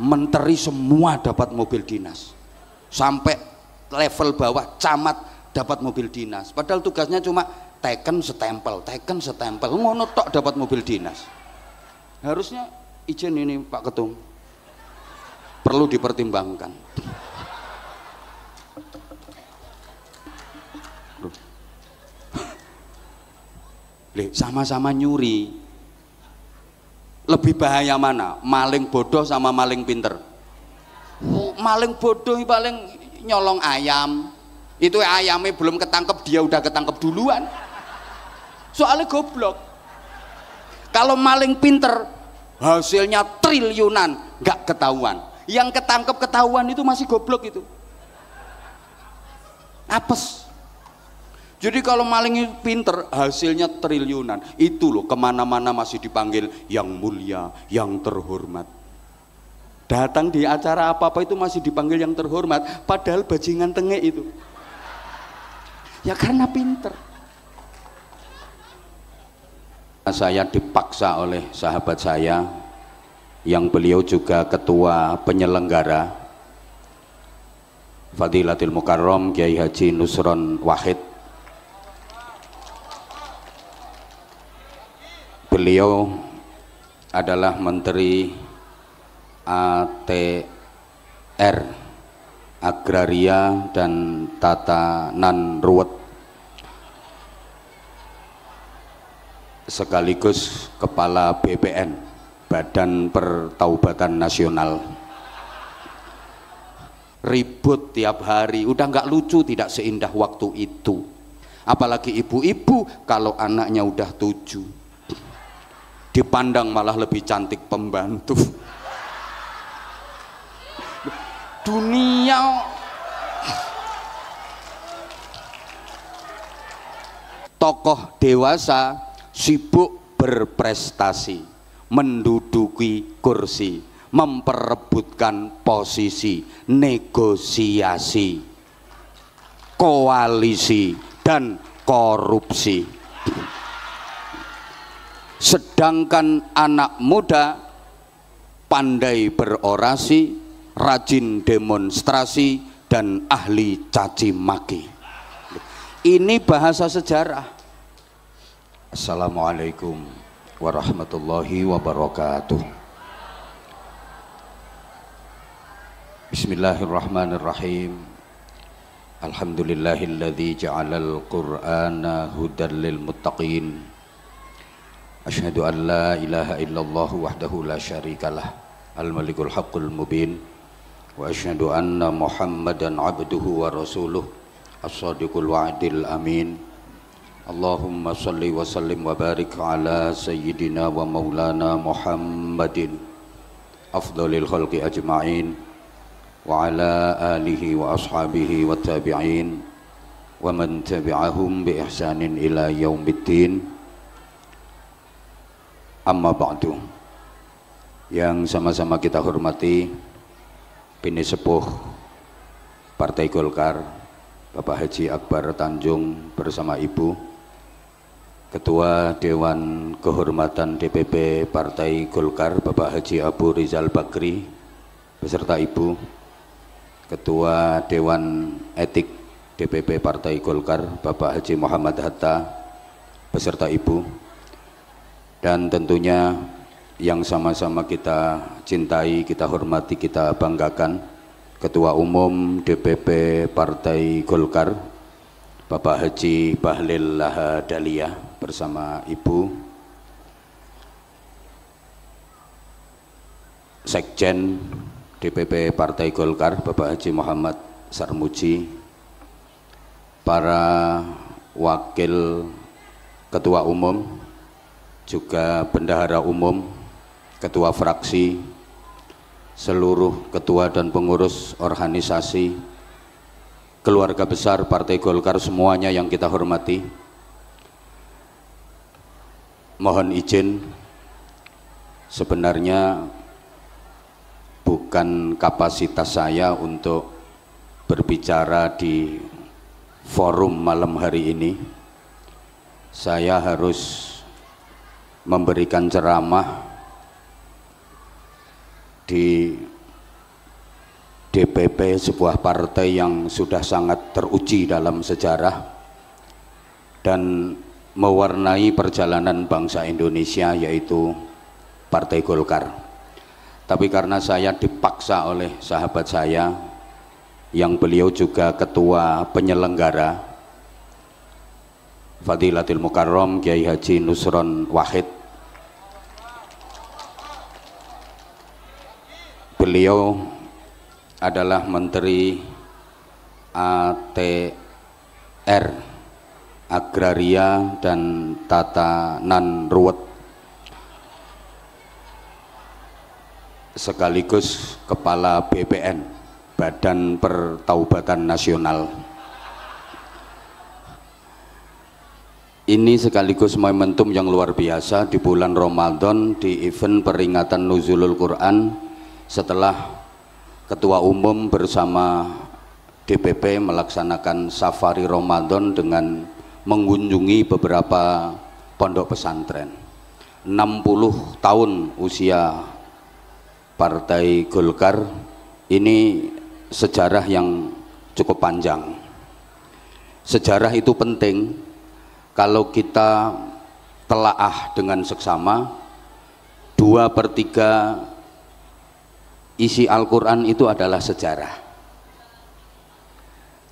menteri semua dapat mobil dinas, sampai level bawah camat dapat mobil dinas, padahal tugasnya cuma teken stempel ngono tok dapat mobil dinas. Harusnya izin ini Pak Ketum perlu dipertimbangkan. Sama-sama nyuri, lebih bahaya mana? Maling bodoh sama maling pinter? Maling bodoh paling nyolong ayam, itu ayamnya belum ketangkep dia udah ketangkep duluan, soalnya goblok. Kalau maling pinter hasilnya triliunan nggak ketahuan, yang ketangkep ketahuan itu masih goblok, itu apes. Jadi kalau maling pinter hasilnya triliunan, itu loh kemana-mana masih dipanggil yang mulia, yang terhormat. Datang di acara apa-apa itu masih dipanggil yang terhormat, padahal bajingan tengek itu. Ya karena pinter. Saya dipaksa oleh sahabat saya yang beliau juga ketua penyelenggara, Fadilatul Mukarram Kiai Haji Nusron Wahid. Beliau adalah Menteri ATR, Agraria dan Tatanan Ruwet, sekaligus Kepala BPN, Badan Pertaubatan Nasional. Ribut tiap hari, udah nggak lucu, tidak seindah waktu itu. Apalagi ibu-ibu kalau anaknya udah 7 dipandang malah lebih cantik pembantu. Dunia tokoh dewasa sibuk berprestasi, menduduki kursi, memperebutkan posisi, negosiasi, koalisi, dan korupsi. Sedangkan anak muda pandai berorasi, rajin demonstrasi, dan ahli caci maki. Ini bahasa sejarah. Assalamualaikum warahmatullahi wabarakatuh. Bismillahirrahmanirrahim. Alhamdulillahilladzi ja'alal qur'ana hudan lil muttaqin. Asyhadu an la ilaha illallah wahdahu la syarikalah al-malikul haqqul mubin, wa asyhadu anna muhammadan abduhu wa rasuluh as-sadiqul wa'dil amin. Allahumma salli wa sallim wa barik ala sayyidina wa maulana Muhammadin afdalil khalqi ajma'in wa ala alihi wa ashabihi wa tabi'in wa man tabi'ahum bi ihsanin ila yaumiddin. Amma ba'du. Yang sama-sama kita hormati Bini Sepuh Partai Golkar Bapak Haji Akbar Tanjung bersama Ibu, Ketua Dewan Kehormatan DPP Partai Golkar Bapak Haji Abu Rizal Bakri beserta Ibu, Ketua Dewan Etik DPP Partai Golkar Bapak Haji Muhammad Hatta beserta Ibu, dan tentunya yang sama-sama kita cintai, kita hormati, kita banggakan, Ketua Umum DPP Partai Golkar Bapak Haji Bahlil Lahadalia bersama Ibu, Sekjen DPP Partai Golkar Bapak Haji Muhammad Sarmuji, para wakil Ketua Umum, juga bendahara umum, ketua fraksi, seluruh ketua dan pengurus organisasi, keluarga besar Partai Golkar semuanya yang kita hormati. Mohon izin, sebenarnya bukan kapasitas saya untuk berbicara di forum malam hari ini. Saya harus memberikan ceramah di DPP, sebuah partai yang sudah sangat teruji dalam sejarah dan mewarnai perjalanan bangsa Indonesia, yaitu Partai Golkar. Tapi karena saya dipaksa oleh sahabat saya yang beliau juga ketua penyelenggara, Fadilatul Mukarram Kiai Haji Nusron Wahid, beliau adalah Menteri ATR, Agraria dan Tatanan Ruwet, sekaligus Kepala BPN, Badan Pertaubatan Nasional. Ini sekaligus momentum yang luar biasa di bulan Ramadan, di event peringatan Nuzulul Quran, setelah Ketua Umum bersama DPP melaksanakan safari Ramadan dengan mengunjungi beberapa pondok pesantren. 60 tahun usia Partai Golkar, ini sejarah yang cukup panjang. Sejarah itu penting kalau kita telaah dengan seksama. 2/3 isi Al-Quran itu adalah sejarah.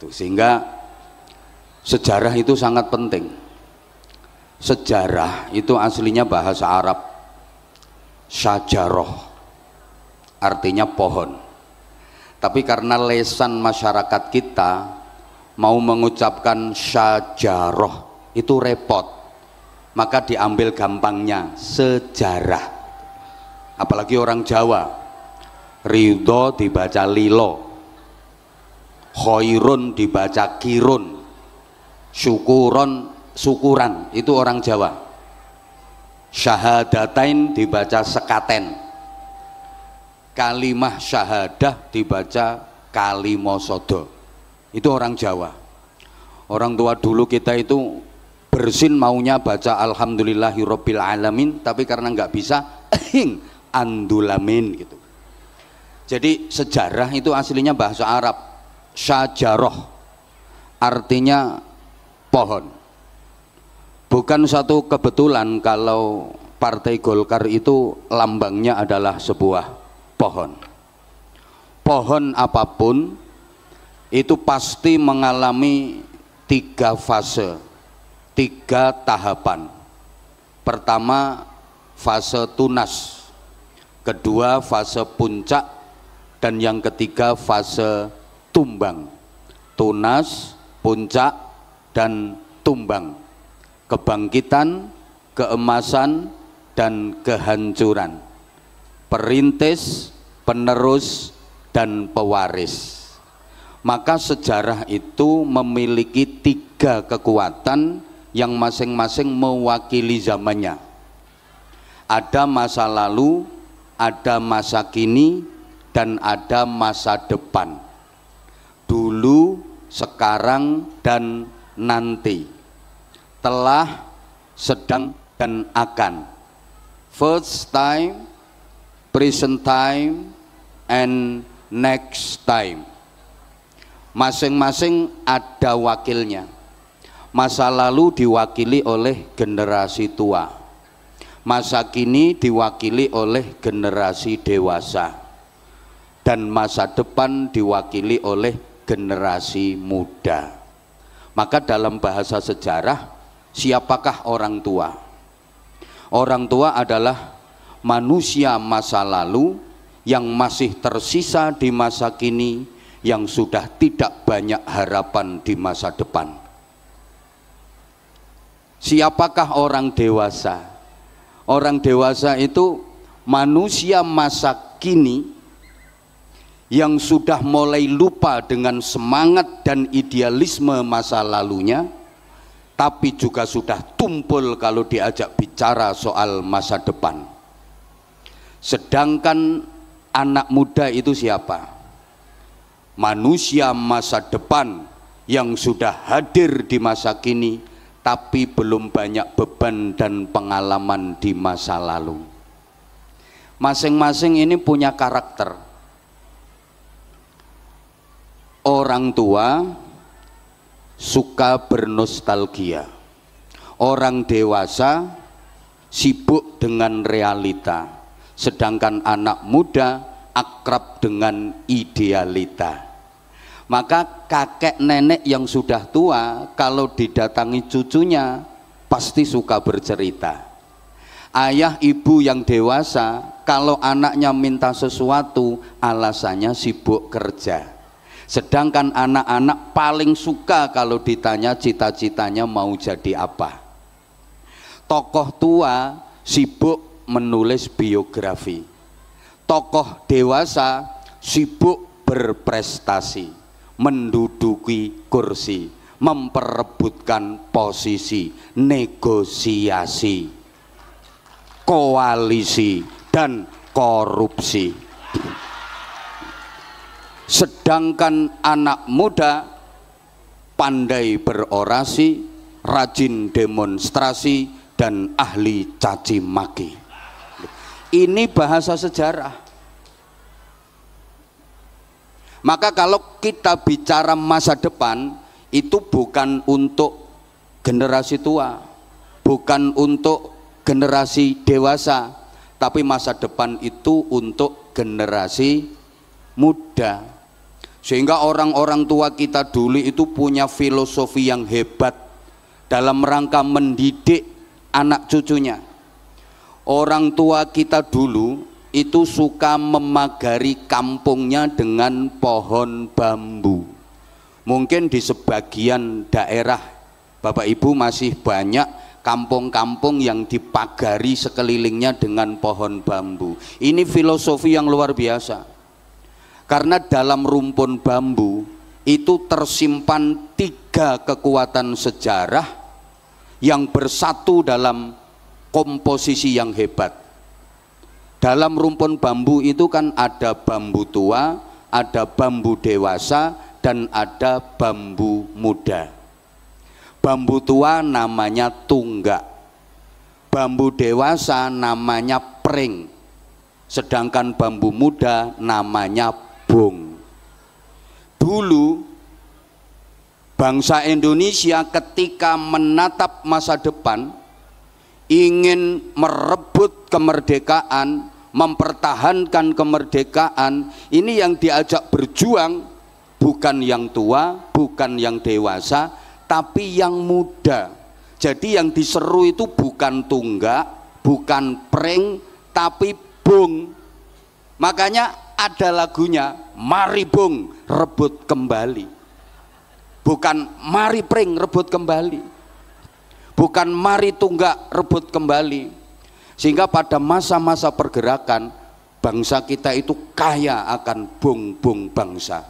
Sehingga sejarah itu sangat penting. Sejarah itu aslinya bahasa Arab syajaroh, artinya pohon. Tapi karena lesan masyarakat kita mau mengucapkan syajaroh itu repot, maka diambil gampangnya sejarah. Apalagi orang Jawa, ridho dibaca lilo, khairun dibaca kirun, syukuron syukuran, itu orang Jawa. Syahadatain dibaca sekaten, kalimah syahadah dibaca kalimosodo, itu orang Jawa. Orang tua dulu kita itu bersin maunya baca alhamdulillahirabbil alamin, tapi karena nggak bisa andulamin gitu. Jadi sejarah itu aslinya bahasa Arab syajaroh, artinya pohon. Bukan satu kebetulan kalau Partai Golkar itu lambangnya adalah sebuah pohon. Pohon apapun itu pasti mengalami 3 fase, 3 tahapan. Pertama fase tunas, kedua fase puncak, dan yang ketiga fase tumbang. Tunas, puncak, dan tumbang. Kebangkitan, keemasan, dan kehancuran. Perintis, penerus, dan pewaris. Maka sejarah itu memiliki 3 kekuatan yang masing-masing mewakili zamannya. Ada masa lalu, ada masa kini, dan ada masa depan. Dulu, sekarang, dan nanti. Telah, sedang, dan akan. First time, present time, and next time. Masing-masing ada wakilnya. Masa lalu diwakili oleh generasi tua, masa kini diwakili oleh generasi dewasa, dan masa depan diwakili oleh generasi muda. Maka dalam bahasa sejarah, siapakah orang tua? Orang tua adalah manusia masa lalu yang masih tersisa di masa kini, yang sudah tidak banyak harapan di masa depan. Siapakah orang dewasa? Orang dewasa itu manusia masa kini yang sudah mulai lupa dengan semangat dan idealisme masa lalunya, tapi juga sudah tumpul kalau diajak bicara soal masa depan. Sedangkan anak muda itu siapa? Manusia masa depan yang sudah hadir di masa kini, tapi belum banyak beban dan pengalaman di masa lalu. Masing-masing ini punya karakter. Orang tua suka bernostalgia, orang dewasa sibuk dengan realita, sedangkan anak muda akrab dengan idealita. Maka kakek nenek yang sudah tua kalau didatangi cucunya pasti suka bercerita. Ayah ibu yang dewasa kalau anaknya minta sesuatu alasannya sibuk kerja. Sedangkan anak-anak paling suka kalau ditanya cita-citanya mau jadi apa. Tokoh tua sibuk menulis biografi. Tokoh dewasa sibuk berprestasi, menduduki kursi, memperebutkan posisi, negosiasi, koalisi, dan korupsi. Sedangkan anak muda pandai berorasi, rajin demonstrasi, dan ahli caci maki. Ini bahasa sejarah. Maka kalau kita bicara masa depan, itu bukan untuk generasi tua, bukan untuk generasi dewasa, tapi masa depan itu untuk generasi muda. Sehingga orang-orang tua kita dulu itu punya filosofi yang hebat dalam rangka mendidik anak cucunya. Orang tua kita dulu itu suka memagari kampungnya dengan pohon bambu. Mungkin di sebagian daerah Bapak Ibu masih banyak kampung-kampung yang dipagari sekelilingnya dengan pohon bambu. Ini filosofi yang luar biasa. Karena dalam rumpun bambu itu tersimpan 3 kekuatan sejarah yang bersatu dalam komposisi yang hebat. Dalam rumpun bambu itu kan ada bambu tua, ada bambu dewasa, dan ada bambu muda. Bambu tua namanya tunggak, bambu dewasa namanya pring, sedangkan bambu muda namanya bung. Dulu bangsa Indonesia ketika menatap masa depan, ingin merebut kemerdekaan, mempertahankan kemerdekaan, ini yang diajak berjuang bukan yang tua, bukan yang dewasa, tapi yang muda. Jadi yang diseru itu bukan tunggak, bukan pring, tapi bung. Makanya ada lagunya, mari bung rebut kembali, bukan mari pring rebut kembali, bukan mari tunggak rebut kembali. Sehingga pada masa-masa pergerakan bangsa kita itu kaya akan bung-bung bangsa.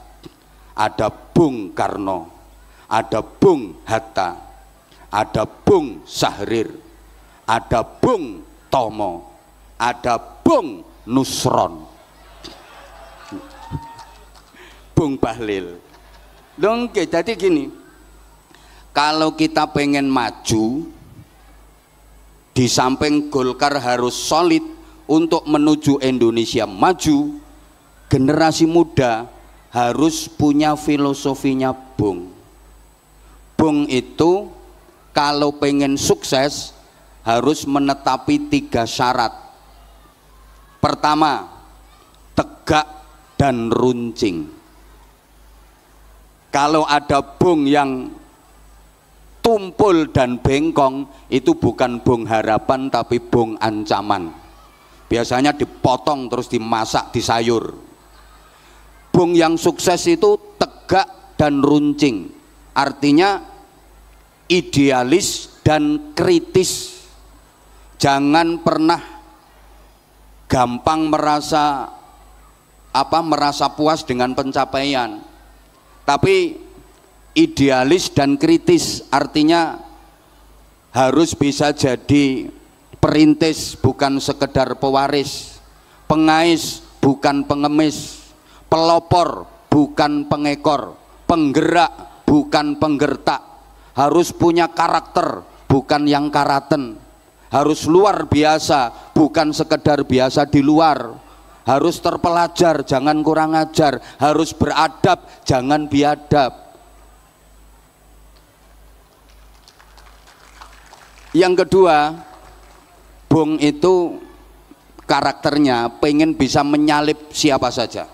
Ada Bung Karno, ada Bung Hatta, ada Bung Sahrir, ada Bung Tomo, ada Bung Nusron, Bung Bahlil. Oke, jadi gini, kalau kita pengen maju, di samping Golkar harus solid untuk menuju Indonesia maju, generasi muda harus punya filosofinya Bung. Bung itu kalau pengen sukses harus menetapi 3 syarat. Pertama, tegak dan runcing. Kalau ada bung yang tumpul dan bengkong, itu bukan bung harapan tapi bung ancaman. Biasanya dipotong terus dimasak di sayur. Bung yang sukses itu tegak dan runcing, artinya idealis dan kritis. Jangan pernah gampang merasa puas dengan pencapaian, tapi idealis dan kritis, artinya harus bisa jadi perintis bukan sekedar pewaris, pengais bukan pengemis, pelopor bukan pengekor, penggerak bukan penggertak, harus punya karakter bukan yang karaten, harus luar biasa bukan sekedar biasa di luar, harus terpelajar, jangan kurang ajar, harus beradab, jangan biadab. Yang kedua, Bung itu karakternya pengen bisa menyalip siapa saja,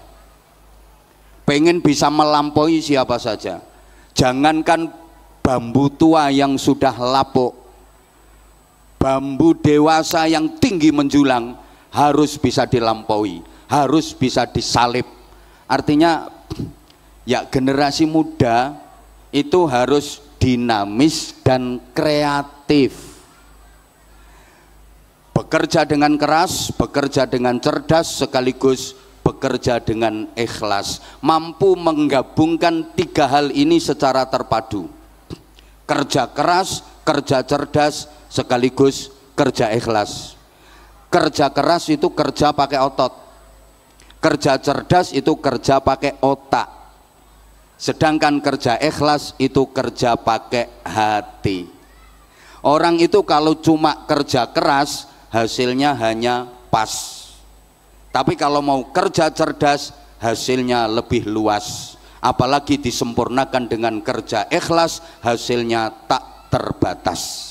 pengen bisa melampaui siapa saja. Jangankan bambu tua yang sudah lapuk, bambu dewasa yang tinggi menjulang harus bisa dilampaui, harus bisa disalip. Artinya ya generasi muda itu harus dinamis dan kreatif, bekerja dengan keras, bekerja dengan cerdas, sekaligus bekerja dengan ikhlas, mampu menggabungkan tiga hal ini secara terpadu: kerja keras, kerja cerdas, sekaligus kerja ikhlas. Kerja keras itu kerja pakai otot, kerja cerdas itu kerja pakai otak, sedangkan kerja ikhlas itu kerja pakai hati. Orang itu kalau cuma kerja keras hasilnya hanya pas, tapi kalau mau kerja cerdas hasilnya lebih luas, apalagi disempurnakan dengan kerja ikhlas hasilnya tak terbatas.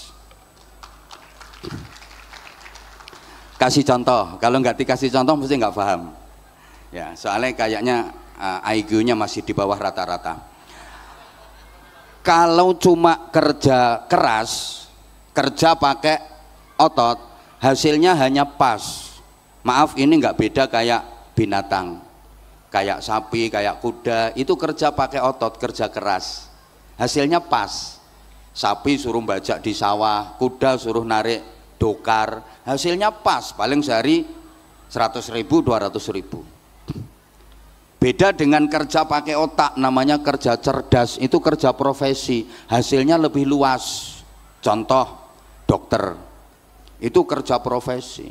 Kasih contoh, kalau nggak dikasih contoh mesti nggak paham ya, soalnya kayaknya IQ-nya masih di bawah rata-rata. Kalau cuma kerja keras, kerja pakai otot, hasilnya hanya pas. Maaf, ini nggak beda kayak binatang, kayak sapi, kayak kuda, itu kerja pakai otot, kerja keras, hasilnya pas. Sapi suruh bajak di sawah, kuda suruh narik dokar, hasilnya pas, paling sehari 100.000, 200.000. Beda dengan kerja pakai otak, namanya kerja cerdas, itu kerja profesi, hasilnya lebih luas. Contoh, dokter, itu kerja profesi.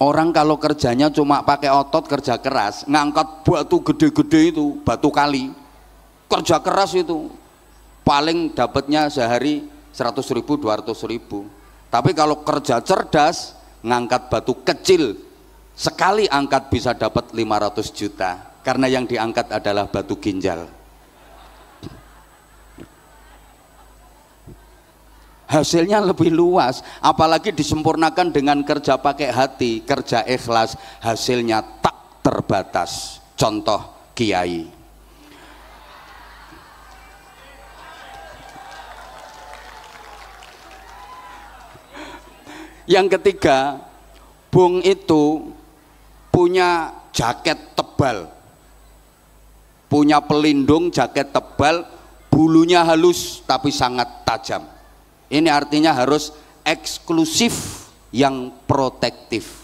Orang kalau kerjanya cuma pakai otot, kerja keras, ngangkat batu gede-gede itu, batu kali, kerja keras itu, paling dapatnya sehari 100.000, 200.000. Tapi kalau kerja cerdas, ngangkat batu kecil, sekali angkat bisa dapat 500 juta, karena yang diangkat adalah batu ginjal. Hasilnya lebih luas, apalagi disempurnakan dengan kerja pakai hati, kerja ikhlas, hasilnya tak terbatas. Contoh kiai. Yang ketiga, Bung itu punya jaket tebal, punya pelindung jaket tebal, bulunya halus tapi sangat tajam. Ini artinya harus eksklusif yang protektif.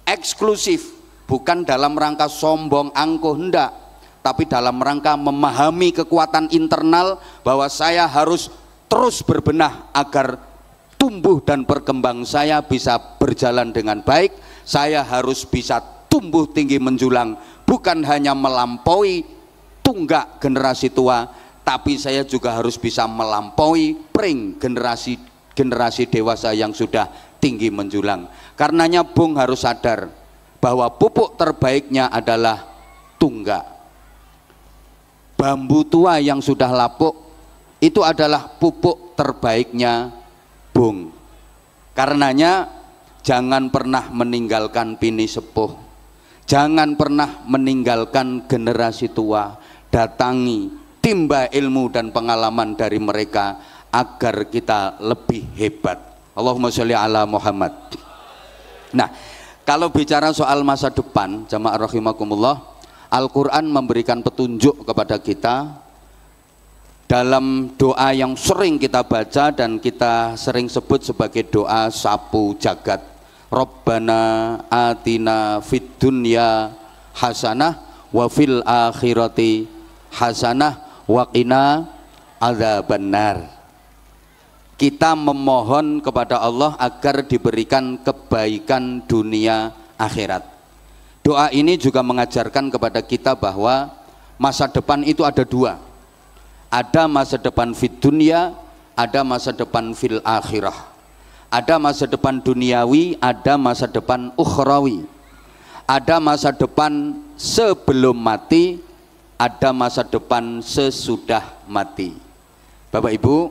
Eksklusif bukan dalam rangka sombong angkuh, hendak, tapi dalam rangka memahami kekuatan internal bahwa saya harus terus berbenah agar tumbuh dan berkembang saya bisa berjalan dengan baik. Saya harus bisa tumbuh tinggi menjulang, bukan hanya melampaui tunggak generasi tua, tapi saya juga harus bisa melampaui pring generasi dewasa yang sudah tinggi menjulang. Karenanya Bung harus sadar bahwa pupuk terbaiknya adalah tunggak. Bambu tua yang sudah lapuk itu adalah pupuk terbaiknya Bung. Karenanya jangan pernah meninggalkan pini sepuh, jangan pernah meninggalkan generasi tua. Datangi, timba ilmu dan pengalaman dari mereka agar kita lebih hebat. Allahumma sholli ala Muhammad. Nah, kalau bicara soal masa depan, jamaah rahimakumullah, Al-Quran memberikan petunjuk kepada kita dalam doa yang sering kita baca dan kita sering sebut sebagai doa sapu jagat. Rabbana atina fid dunya hasanah wa fil akhirati hasanah wa qina adzabannar. Kita memohon kepada Allah agar diberikan kebaikan dunia akhirat. Doa ini juga mengajarkan kepada kita bahwa masa depan itu ada dua. Ada masa depan fid dunya, ada masa depan fil akhirah. Ada masa depan duniawi, ada masa depan ukhrawi. Ada masa depan sebelum mati, ada masa depan sesudah mati. Bapak Ibu,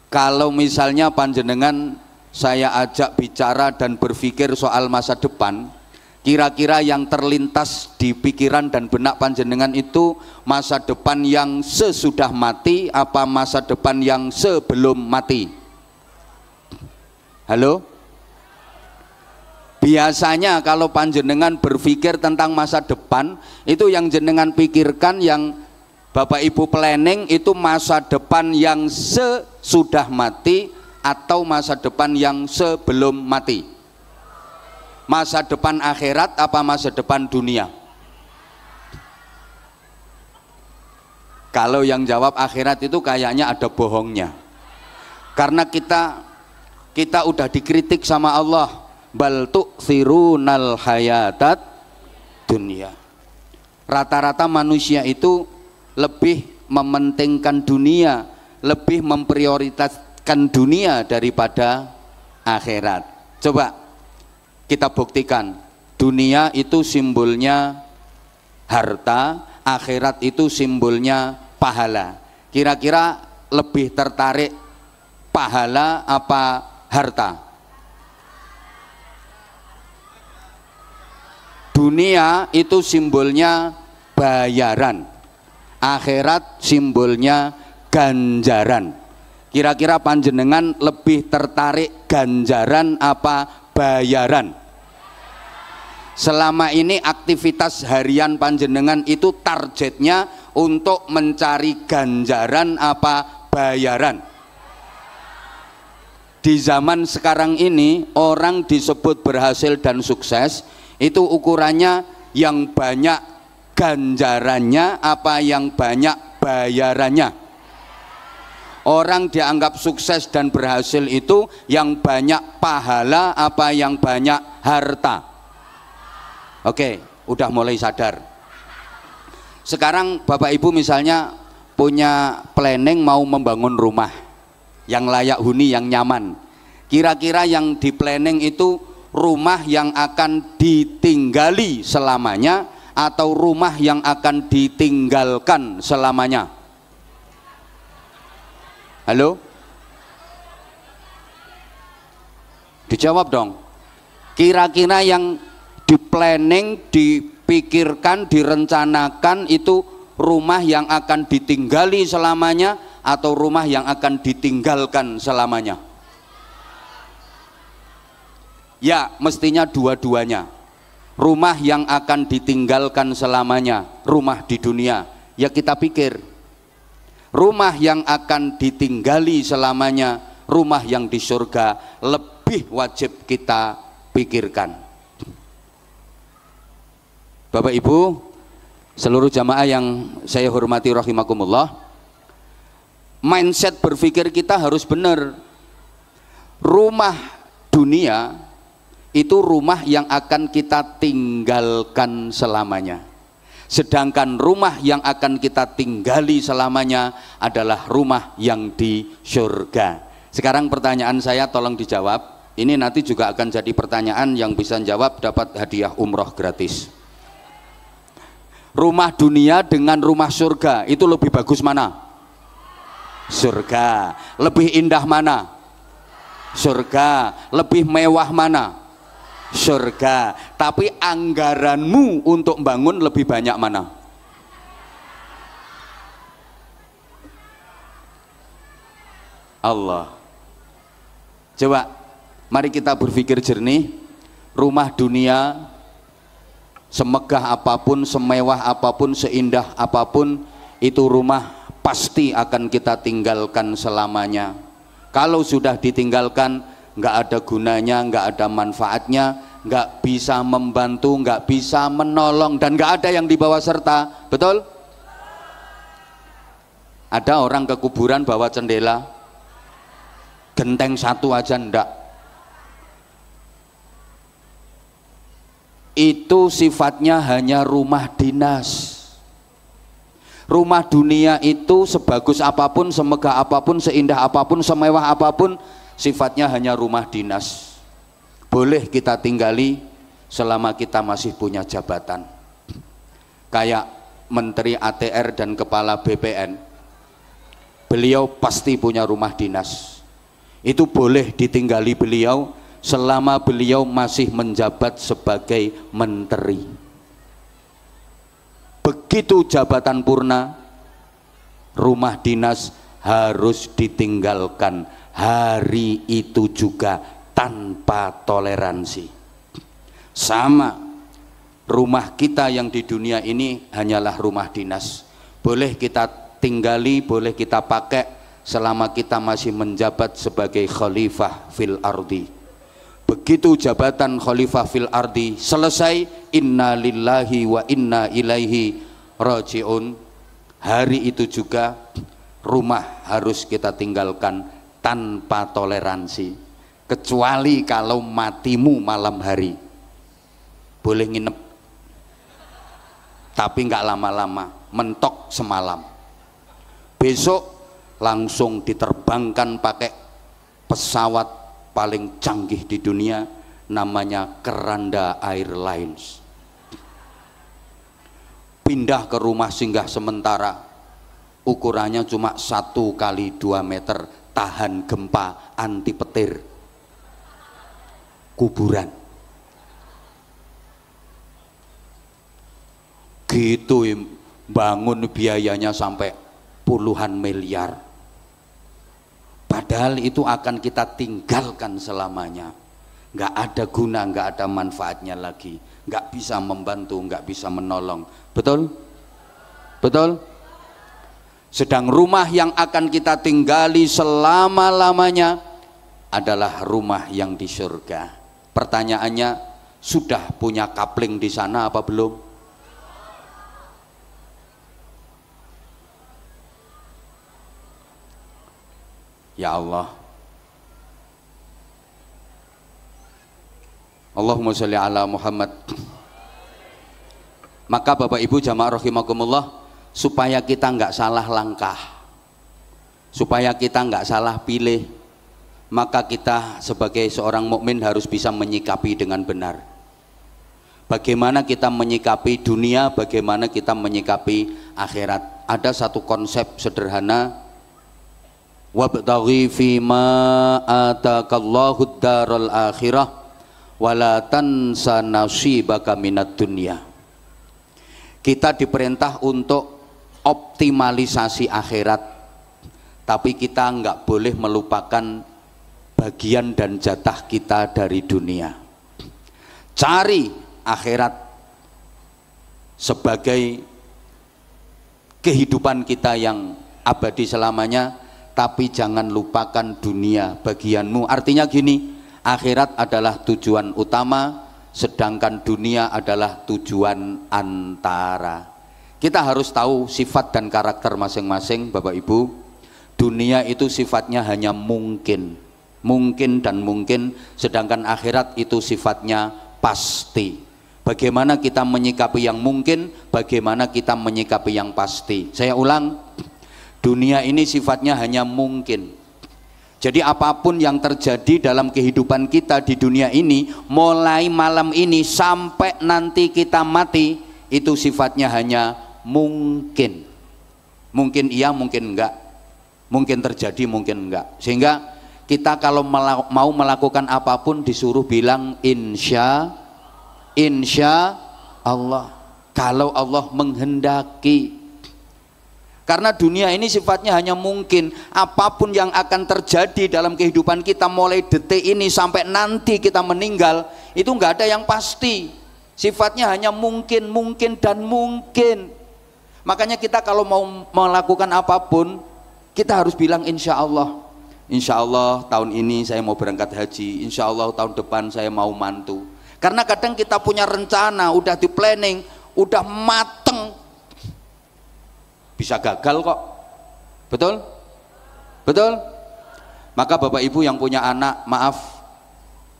kalau misalnya panjenengan saya ajak bicara dan berpikir soal masa depan, kira-kira yang terlintas di pikiran dan benak panjenengan itu masa depan yang sesudah mati apa masa depan yang sebelum mati? Halo? Biasanya kalau panjenengan berpikir tentang masa depan, itu yang jenengan pikirkan, yang Bapak Ibu planning itu masa depan yang sesudah mati atau masa depan yang sebelum mati? Masa depan akhirat apa masa depan dunia? Kalau yang jawab akhirat itu kayaknya ada bohongnya, karena kita udah dikritik sama Allah, bal tu'thirunal hayatat dunia. Rata-rata manusia itu lebih mementingkan dunia, lebih memprioritaskan dunia daripada akhirat. Coba kita buktikan, dunia itu simbolnya harta, akhirat itu simbolnya pahala. Kira-kira lebih tertarik pahala apa harta? Dunia itu simbolnya bayaran, akhirat simbolnya ganjaran. Kira-kira panjenengan lebih tertarik ganjaran apa bayaran? Selama ini aktivitas harian panjenengan itu targetnya untuk mencari ganjaran apa bayaran? Di zaman sekarang ini orang disebut berhasil dan sukses itu ukurannya yang banyak ganjarannya apa yang banyak bayarannya. Orang dianggap sukses dan berhasil itu yang banyak pahala apa yang banyak harta. Oke, udah mulai sadar. Sekarang Bapak Ibu misalnya punya planning mau membangun rumah yang layak huni, yang nyaman. Kira-kira yang di planning itu rumah yang akan ditinggali selamanya atau rumah yang akan ditinggalkan selamanya? Halo? Dijawab dong. Kira-kira yang di planning, dipikirkan, direncanakan itu rumah yang akan ditinggali selamanya atau rumah yang akan ditinggalkan selamanya? Ya, mestinya dua-duanya. Rumah yang akan ditinggalkan selamanya, rumah di dunia. Ya kita pikir, rumah yang akan ditinggali selamanya, rumah yang di surga, lebih wajib kita pikirkan. Bapak Ibu, seluruh jamaah yang saya hormati rahimakumullah, mindset berpikir kita harus benar. Rumah dunia itu rumah yang akan kita tinggalkan selamanya, sedangkan rumah yang akan kita tinggali selamanya adalah rumah yang di surga. Sekarang pertanyaan saya tolong dijawab, ini nanti juga akan jadi pertanyaan yang bisa jawab dapat hadiah umroh gratis. Rumah dunia dengan rumah surga itu lebih bagus mana? Surga. Lebih indah mana? Surga. Lebih mewah mana? Surga. Tapi anggaranmu untuk bangun lebih banyak mana? Allah. Coba mari kita berpikir jernih. Rumah dunia semegah apapun, semewah apapun, seindah apapun, itu rumah pasti akan kita tinggalkan selamanya. Kalau sudah ditinggalkan, nggak ada gunanya, nggak ada manfaatnya, nggak bisa membantu, nggak bisa menolong, dan nggak ada yang dibawa serta. Betul? Ada orang ke kuburan bawa cendela, genteng satu aja ndak. Itu sifatnya hanya rumah dinas. Rumah dunia itu sebagus apapun, semegah apapun, seindah apapun, semewah apapun, sifatnya hanya rumah dinas, boleh kita tinggali selama kita masih punya jabatan. Kayak Menteri ATR dan Kepala BPN, beliau pasti punya rumah dinas, itu boleh ditinggali beliau selama beliau masih menjabat sebagai menteri. Begitu jabatan purna, rumah dinas harus ditinggalkan hari itu juga tanpa toleransi. Sama, rumah kita yang di dunia ini hanyalah rumah dinas, boleh kita tinggali, boleh kita pakai selama kita masih menjabat sebagai khalifah fil ardi. Begitu jabatan khalifah fil ardi selesai, inna lillahi wa inna ilaihi rajiun, hari itu juga rumah harus kita tinggalkan tanpa toleransi, kecuali kalau matimu malam hari, boleh nginep tapi nggak lama-lama, mentok semalam, besok langsung diterbangkan pakai pesawat paling canggih di dunia, namanya Keranda Airlines, pindah ke rumah singgah sementara, ukurannya cuma 1 kali 2 meter, tahan gempa, anti petir, kuburan gitu, bangun biayanya sampai puluhan miliar, padahal itu akan kita tinggalkan selamanya, nggak ada guna, nggak ada manfaatnya lagi, nggak bisa membantu, nggak bisa menolong. Betul? Betul? Sedang rumah yang akan kita tinggali selama-lamanya adalah rumah yang di surga. Pertanyaannya, sudah punya kapling di sana apa belum? Ya Allah, Allahumma sholli ala Muhammad. Maka Bapak Ibu jamaah rahimakumullah, supaya kita nggak salah langkah, supaya kita nggak salah pilih, maka kita sebagai seorang mukmin harus bisa menyikapi dengan benar. Bagaimana kita menyikapi dunia, bagaimana kita menyikapi akhirat. Ada satu konsep sederhana, wabtaghi fima atakallahu daral akhirah wala tansa nasibaka minad dunya. Kita diperintah untuk optimalisasi akhirat, tapi kita nggak boleh melupakan bagian dan jatah kita dari dunia. Cari akhirat sebagai kehidupan kita yang abadi selamanya, tapi jangan lupakan dunia bagianmu. Artinya gini, akhirat adalah tujuan utama, sedangkan dunia adalah tujuan antara. Kita harus tahu sifat dan karakter masing-masing Bapak Ibu. Dunia itu sifatnya hanya mungkin, mungkin dan mungkin, sedangkan akhirat itu sifatnya pasti. Bagaimana kita menyikapi yang mungkin, bagaimana kita menyikapi yang pasti. Saya ulang, dunia ini sifatnya hanya mungkin. Jadi apapun yang terjadi dalam kehidupan kita di dunia ini, mulai malam ini sampai nanti kita mati, itu sifatnya hanya mungkin. Mungkin iya, mungkin enggak. Mungkin terjadi, mungkin enggak. Sehingga kita kalau mau melakukan apapun disuruh bilang insya Allah, kalau Allah menghendaki. Karena dunia ini sifatnya hanya mungkin. Apapun yang akan terjadi dalam kehidupan kita mulai detik ini sampai nanti kita meninggal, itu nggak ada yang pasti. Sifatnya hanya mungkin, mungkin dan mungkin. Makanya kita kalau mau melakukan apapun, kita harus bilang insya Allah. Insya Allah tahun ini saya mau berangkat haji, insya Allah tahun depan saya mau mantu. Karena kadang kita punya rencana, udah di planning, udah mateng, bisa gagal kok. Betul? Betul? Maka Bapak Ibu yang punya anak, maaf,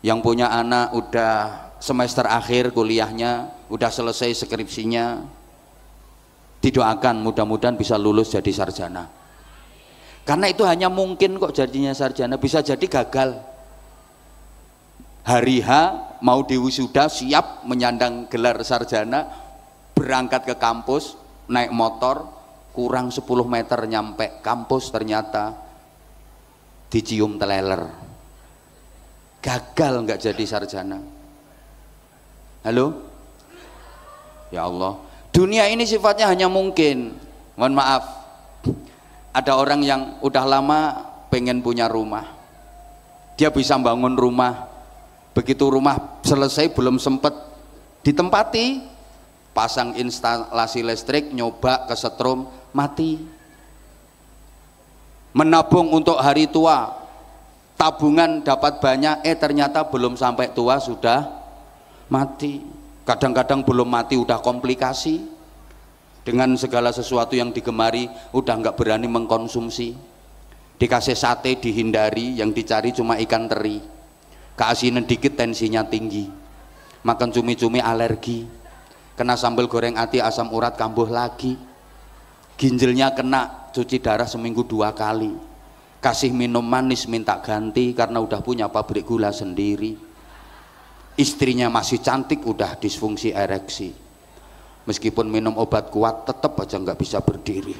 yang punya anak udah semester akhir kuliahnya, udah selesai skripsinya, didoakan mudah-mudahan bisa lulus jadi sarjana. Karena itu hanya mungkin kok jadinya sarjana, bisa jadi gagal. Hari H mau diwisuda, siap menyandang gelar sarjana, berangkat ke kampus naik motor, kurang 10 meter nyampe kampus ternyata dicium teleler, gagal, nggak jadi sarjana. Halo, ya Allah, dunia ini sifatnya hanya mungkin. Mohon maaf, ada orang yang udah lama pengen punya rumah, dia bisa bangun rumah, begitu rumah selesai belum sempet ditempati, pasang instalasi listrik, nyoba kesetrum, mati. Menabung untuk hari tua, tabungan dapat banyak, ternyata belum sampai tua sudah mati. Kadang-kadang belum mati udah komplikasi, dengan segala sesuatu yang digemari udah nggak berani mengkonsumsi. Dikasih sate dihindari, yang dicari cuma ikan teri. Keasinan dikit tensinya tinggi, makan cumi-cumi alergi, kena sambal goreng ati asam urat kambuh lagi, ginjalnya kena cuci darah seminggu 2 kali, kasih minum manis minta ganti karena udah punya pabrik gula sendiri. Istrinya masih cantik udah disfungsi ereksi, meskipun minum obat kuat tetap aja nggak bisa berdiri.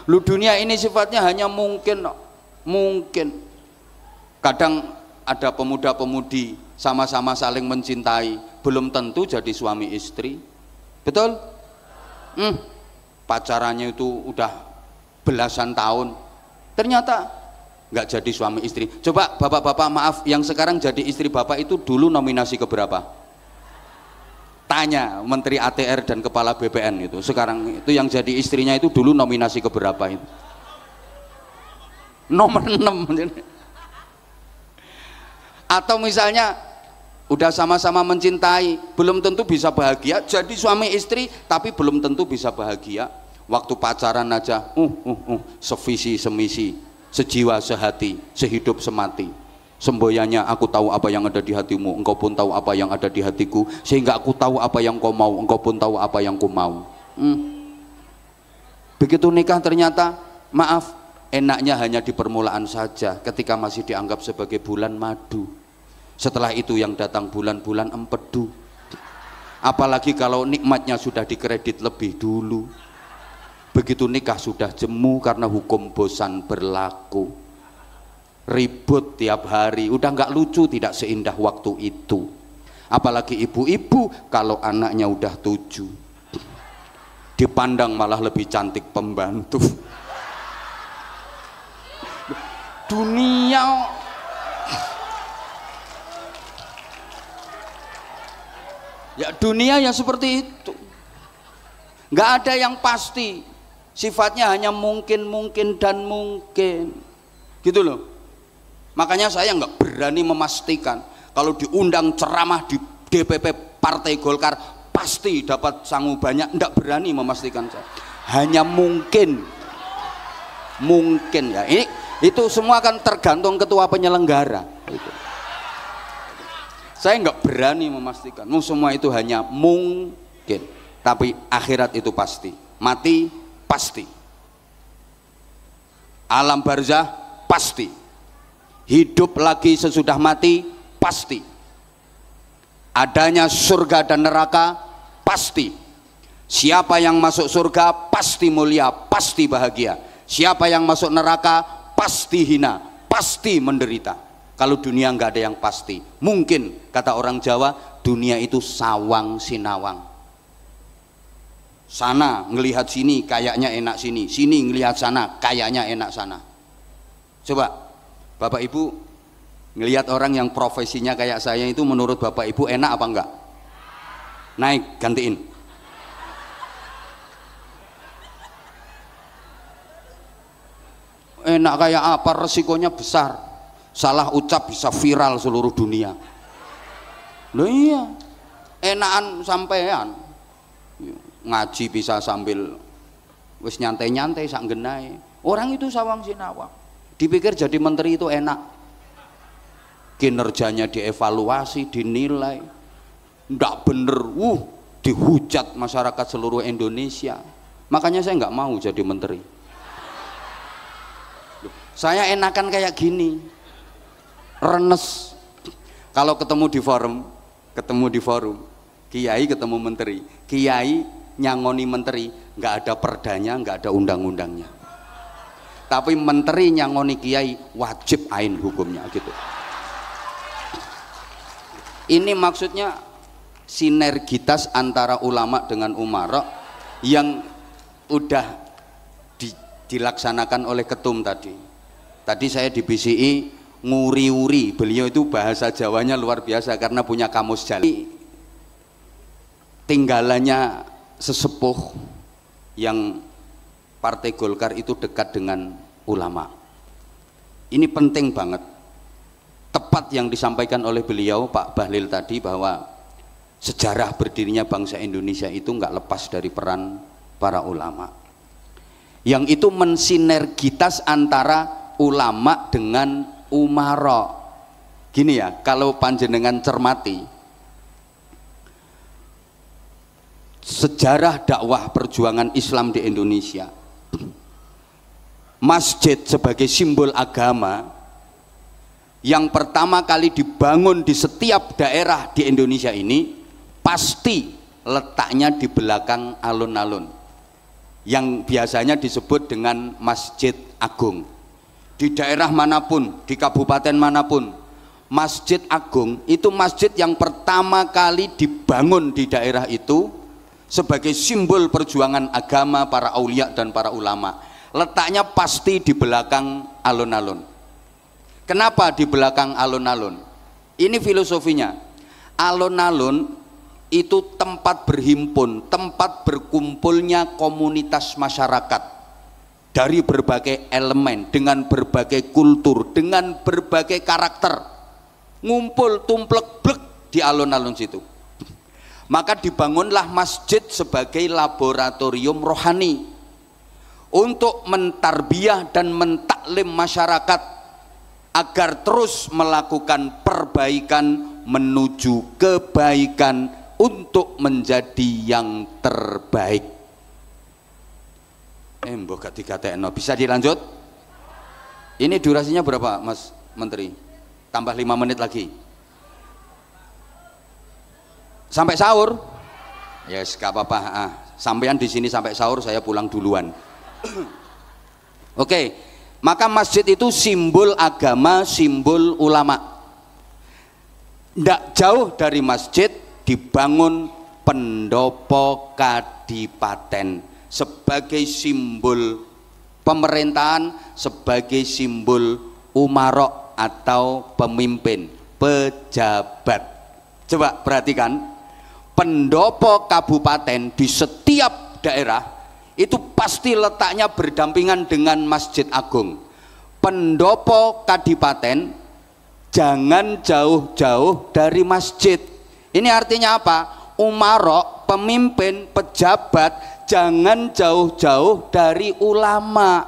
Lu dunia ini sifatnya hanya mungkin. Kadang ada pemuda-pemudi sama-sama saling mencintai, belum tentu jadi suami istri. Betul? Pacarannya itu udah belasan tahun, ternyata nggak jadi suami istri. Coba bapak-bapak, maaf, yang sekarang jadi istri bapak itu dulu nominasi keberapa? Tanya Menteri ATR dan Kepala BPN itu, sekarang itu yang jadi istrinya itu dulu nominasi keberapa itu? Nomor 6. Atau misalnya udah sama-sama mencintai, belum tentu bisa bahagia, jadi suami istri tapi belum tentu bisa bahagia. Waktu pacaran aja sevisi semisi, sejiwa sehati, sehidup semati. Semboyannya, aku tahu apa yang ada di hatimu, engkau pun tahu apa yang ada di hatiku, sehingga aku tahu apa yang kau mau, engkau pun tahu apa yang ku mau. Begitu nikah ternyata, maaf, enaknya hanya di permulaan saja, ketika masih dianggap sebagai bulan madu. Setelah itu yang datang bulan-bulan empedu. Apalagi kalau nikmatnya sudah dikredit lebih dulu. Begitu nikah sudah jemu karena hukum bosan berlaku. Ribut tiap hari, udah nggak lucu, tidak seindah waktu itu. Apalagi ibu-ibu kalau anaknya udah 7, dipandang malah lebih cantik pembantu. Dunia ya, dunia yang seperti itu, nggak ada yang pasti, sifatnya hanya mungkin dan mungkin, gitu loh. Makanya saya nggak berani memastikan kalau diundang ceramah di DPP Partai Golkar pasti dapat sangu banyak, nggak berani memastikan saya. Hanya mungkin ya. Itu semua akan tergantung ketua penyelenggara. Saya nggak berani memastikan. Semua itu hanya mungkin. Tapi akhirat itu pasti. Mati pasti. Alam barzah pasti. Hidup lagi sesudah mati pasti. Adanya surga dan neraka pasti. Siapa yang masuk surga pasti mulia, pasti bahagia. Siapa yang masuk neraka pasti hina, pasti menderita. Kalau dunia nggak ada yang pasti. Mungkin kata orang Jawa, dunia itu sawang sinawang. Sana ngelihat sini kayaknya enak sini, sini ngelihat sana kayaknya enak sana. Coba Bapak Ibu ngelihat orang yang profesinya kayak saya itu, menurut Bapak Ibu enak apa enggak? Naik, gantiin. Enak kayak apa? Resikonya besar. Salah ucap bisa viral seluruh dunia. Loh iya, enakan sampean. Ngaji bisa sambil wis nyantai-nyantai sak genai. Orang itu sawang sinawang. Dipikir jadi menteri itu enak, kinerjanya dievaluasi, dinilai, ndak bener, dihujat masyarakat seluruh Indonesia. Makanya saya nggak mau jadi menteri. Saya enakan kayak gini, renes. Kalau ketemu di forum, kiai ketemu menteri, kiai nyangoni menteri, nggak ada perdanya, nggak ada undang-undangnya. Tapi menteri nyangoni kiai wajib ain hukumnya gitu. Ini maksudnya sinergitas antara ulama dengan umara yang udah dilaksanakan oleh ketum tadi. Tadi saya di BCI nguri-uri, beliau itu bahasa Jawanya luar biasa karena punya kamus jalan. Tinggalannya sesepuh yang Partai Golkar itu dekat dengan ulama. Ini penting banget. Tepat yang disampaikan oleh beliau Pak Bahlil tadi bahwa sejarah berdirinya bangsa Indonesia itu nggak lepas dari peran para ulama. Yang itu mensinergitas antara ulama dengan umara. Gini ya, kalau panjenengan cermati sejarah dakwah perjuangan Islam di Indonesia, masjid sebagai simbol agama yang pertama kali dibangun di setiap daerah di Indonesia ini pasti letaknya di belakang alun-alun yang biasanya disebut dengan Masjid Agung. Di daerah manapun, di kabupaten manapun, Masjid Agung itu masjid yang pertama kali dibangun di daerah itu sebagai simbol perjuangan agama para aulia dan para ulama. Letaknya pasti di belakang alun-alun. Kenapa di belakang alun-alun? Ini filosofinya. Alun-alun itu tempat berhimpun, tempat berkumpulnya komunitas masyarakat dari berbagai elemen, dengan berbagai kultur, dengan berbagai karakter, ngumpul tumplek-blek di alun-alun situ. Maka dibangunlah masjid sebagai laboratorium rohani untuk mentarbiyah dan mentaklim masyarakat agar terus melakukan perbaikan menuju kebaikan untuk menjadi yang terbaik. Mbok gak dikatekno. Bisa dilanjut? Ini durasinya berapa Mas Menteri? Tambah 5 menit lagi sampai sahur. Yes, gak apa-apa. Sampean di sini sampai sahur, saya pulang duluan. Oke, maka masjid itu simbol agama, simbol ulama. Tidak jauh dari masjid dibangun pendopo kadipaten sebagai simbol pemerintahan, sebagai simbol umarok atau pemimpin, pejabat. Coba perhatikan, pendopo kabupaten di setiap daerah itu pasti letaknya berdampingan dengan Masjid Agung. Pendopo kadipaten jangan jauh-jauh dari masjid. Ini artinya apa? Umarok, pemimpin, pejabat jangan jauh-jauh dari ulama.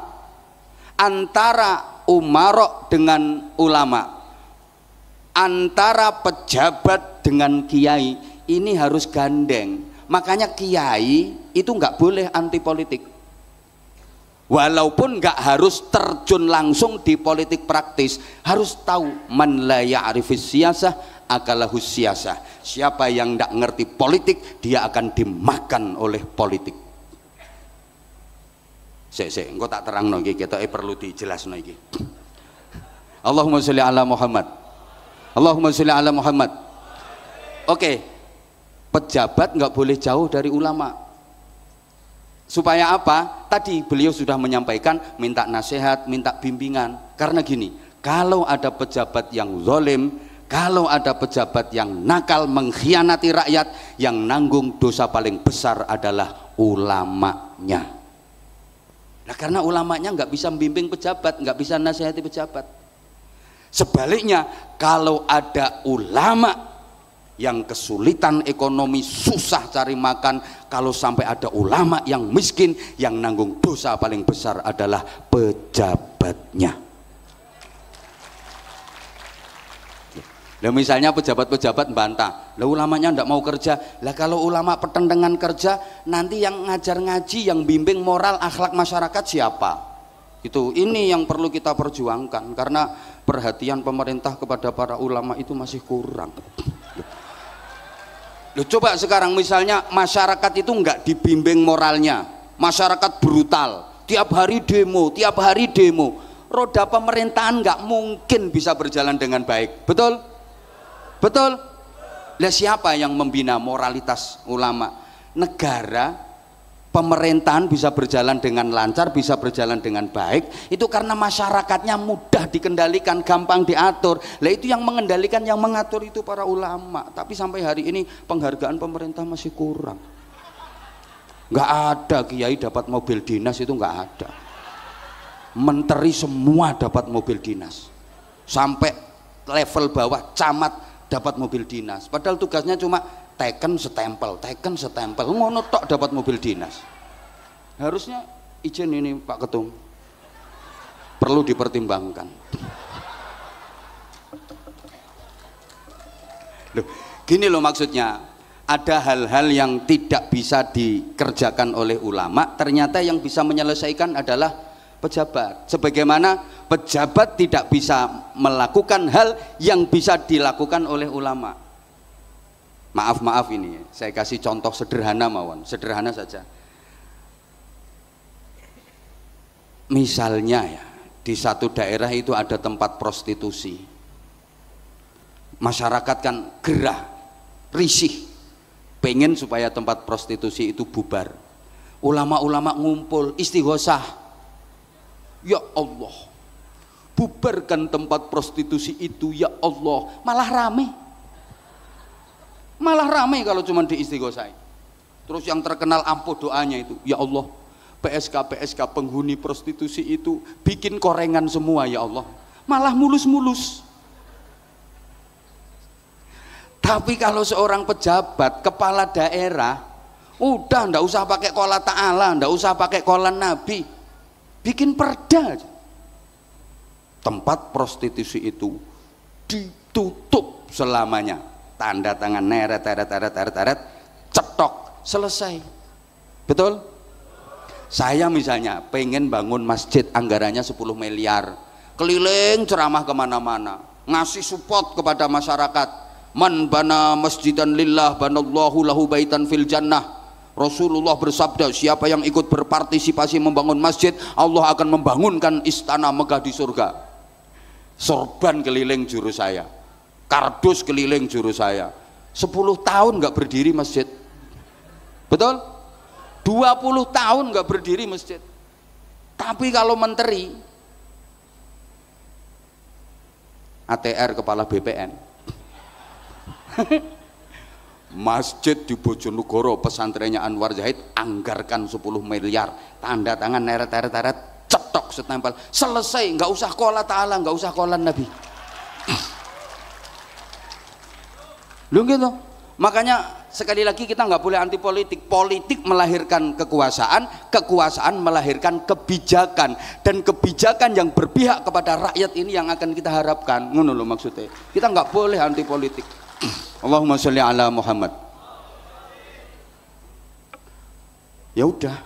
Antara umarok dengan ulama, antara pejabat dengan kiai, ini harus gandeng. Makanya kiai itu nggak boleh anti politik, walaupun nggak harus terjun langsung di politik praktis. Harus tahu man la ya'rifis siyasah akalahus siyasah. Siapa yang nggak ngerti politik, dia akan dimakan oleh politik. Engko tak terangno iki, ketoke perlu dijelasno iki. Allahumma sholli ala Muhammad. Allahumma sholli ala Muhammad. Oke, pejabat nggak boleh jauh dari ulama. Supaya apa? Tadi beliau sudah menyampaikan, minta nasihat, minta bimbingan. Karena gini, kalau ada pejabat yang zalim, kalau ada pejabat yang nakal, mengkhianati rakyat, yang nanggung dosa paling besar adalah ulamanya. Nah, karena ulamanya nggak bisa membimbing pejabat, nggak bisa nasihati pejabat. Sebaliknya, kalau ada ulama yang kesulitan ekonomi, susah cari makan, kalau sampai ada ulama yang miskin, yang nanggung dosa paling besar adalah pejabatnya. Lah misalnya pejabat-pejabat bantah, lah ulamanya ndak mau kerja. Lah kalau ulama pertentangan kerja, nanti yang ngajar ngaji, yang bimbing moral akhlak masyarakat siapa? Itu ini yang perlu kita perjuangkan, karena perhatian pemerintah kepada para ulama itu masih kurang. Loh, coba sekarang misalnya masyarakat itu nggak dibimbing moralnya, masyarakat brutal, tiap hari demo, roda pemerintahan nggak mungkin bisa berjalan dengan baik, betul? Betul? Lah siapa yang membina moralitas ulama? Negara, pemerintahan bisa berjalan dengan lancar, bisa berjalan dengan baik, itu karena masyarakatnya mudah dikendalikan, gampang diatur. Lah itu yang mengendalikan, yang mengatur itu para ulama. Tapi sampai hari ini penghargaan pemerintah masih kurang. Nggak ada kiai dapat mobil dinas, itu nggak ada. Menteri semua dapat mobil dinas, sampai level bawah camat dapat mobil dinas. Padahal tugasnya cuma teken setempel, ngono tok dapat mobil dinas. Harusnya izin ini Pak Ketum, perlu dipertimbangkan. Loh, gini loh maksudnya, ada hal-hal yang tidak bisa dikerjakan oleh ulama, ternyata yang bisa menyelesaikan adalah pejabat. Sebagaimana pejabat tidak bisa melakukan hal yang bisa dilakukan oleh ulama. Maaf ini, saya kasih contoh sederhana mawon, sederhana saja. Misalnya ya, di satu daerah itu ada tempat prostitusi. Masyarakat kan gerah, risih, pengen supaya tempat prostitusi itu bubar. Ulama-ulama ngumpul, istighosah. Ya Allah, bubarkan tempat prostitusi itu ya Allah. Malah rame kalau cuma diistighosai. Terus yang terkenal ampuh doanya itu, ya Allah, PSK penghuni prostitusi itu bikin korengan semua ya Allah. Malah mulus-mulus. Tapi kalau seorang pejabat, kepala daerah, udah ndak usah pakai qola ta'ala, ndak usah pakai qola Nabi, bikin perda. Tempat prostitusi itu ditutup selamanya. Tanda tangan neret, cetok, selesai. Betul? Saya misalnya pengen bangun masjid, anggarannya 10 miliar, keliling ceramah kemana-mana, ngasih support kepada masyarakat. Man bana masjidan lillah banallahu lahu baitan fil jannah. Rasulullah bersabda, siapa yang ikut berpartisipasi membangun masjid, Allah akan membangunkan istana megah di surga. Sorban keliling juru saya, kardus keliling juru saya, 10 tahun nggak berdiri masjid. Betul? 20 tahun nggak berdiri masjid. Tapi kalau menteri, ATR kepala BPN, masjid di Bojonegoro pesantrennya Anwar Zahid anggarkan 10 miliar, tanda tangan neret, cetok setempel, selesai. Nggak usah qola ta'ala, nggak usah qola Nabi. Lu gitu. Makanya sekali lagi kita nggak boleh anti politik. Politik melahirkan kekuasaan, kekuasaan melahirkan kebijakan, dan kebijakan yang berpihak kepada rakyat ini yang akan kita harapkan. Ngono lho maksudnya. Kita nggak boleh anti politik. Allahumma sholli ala Muhammad. Ya udah.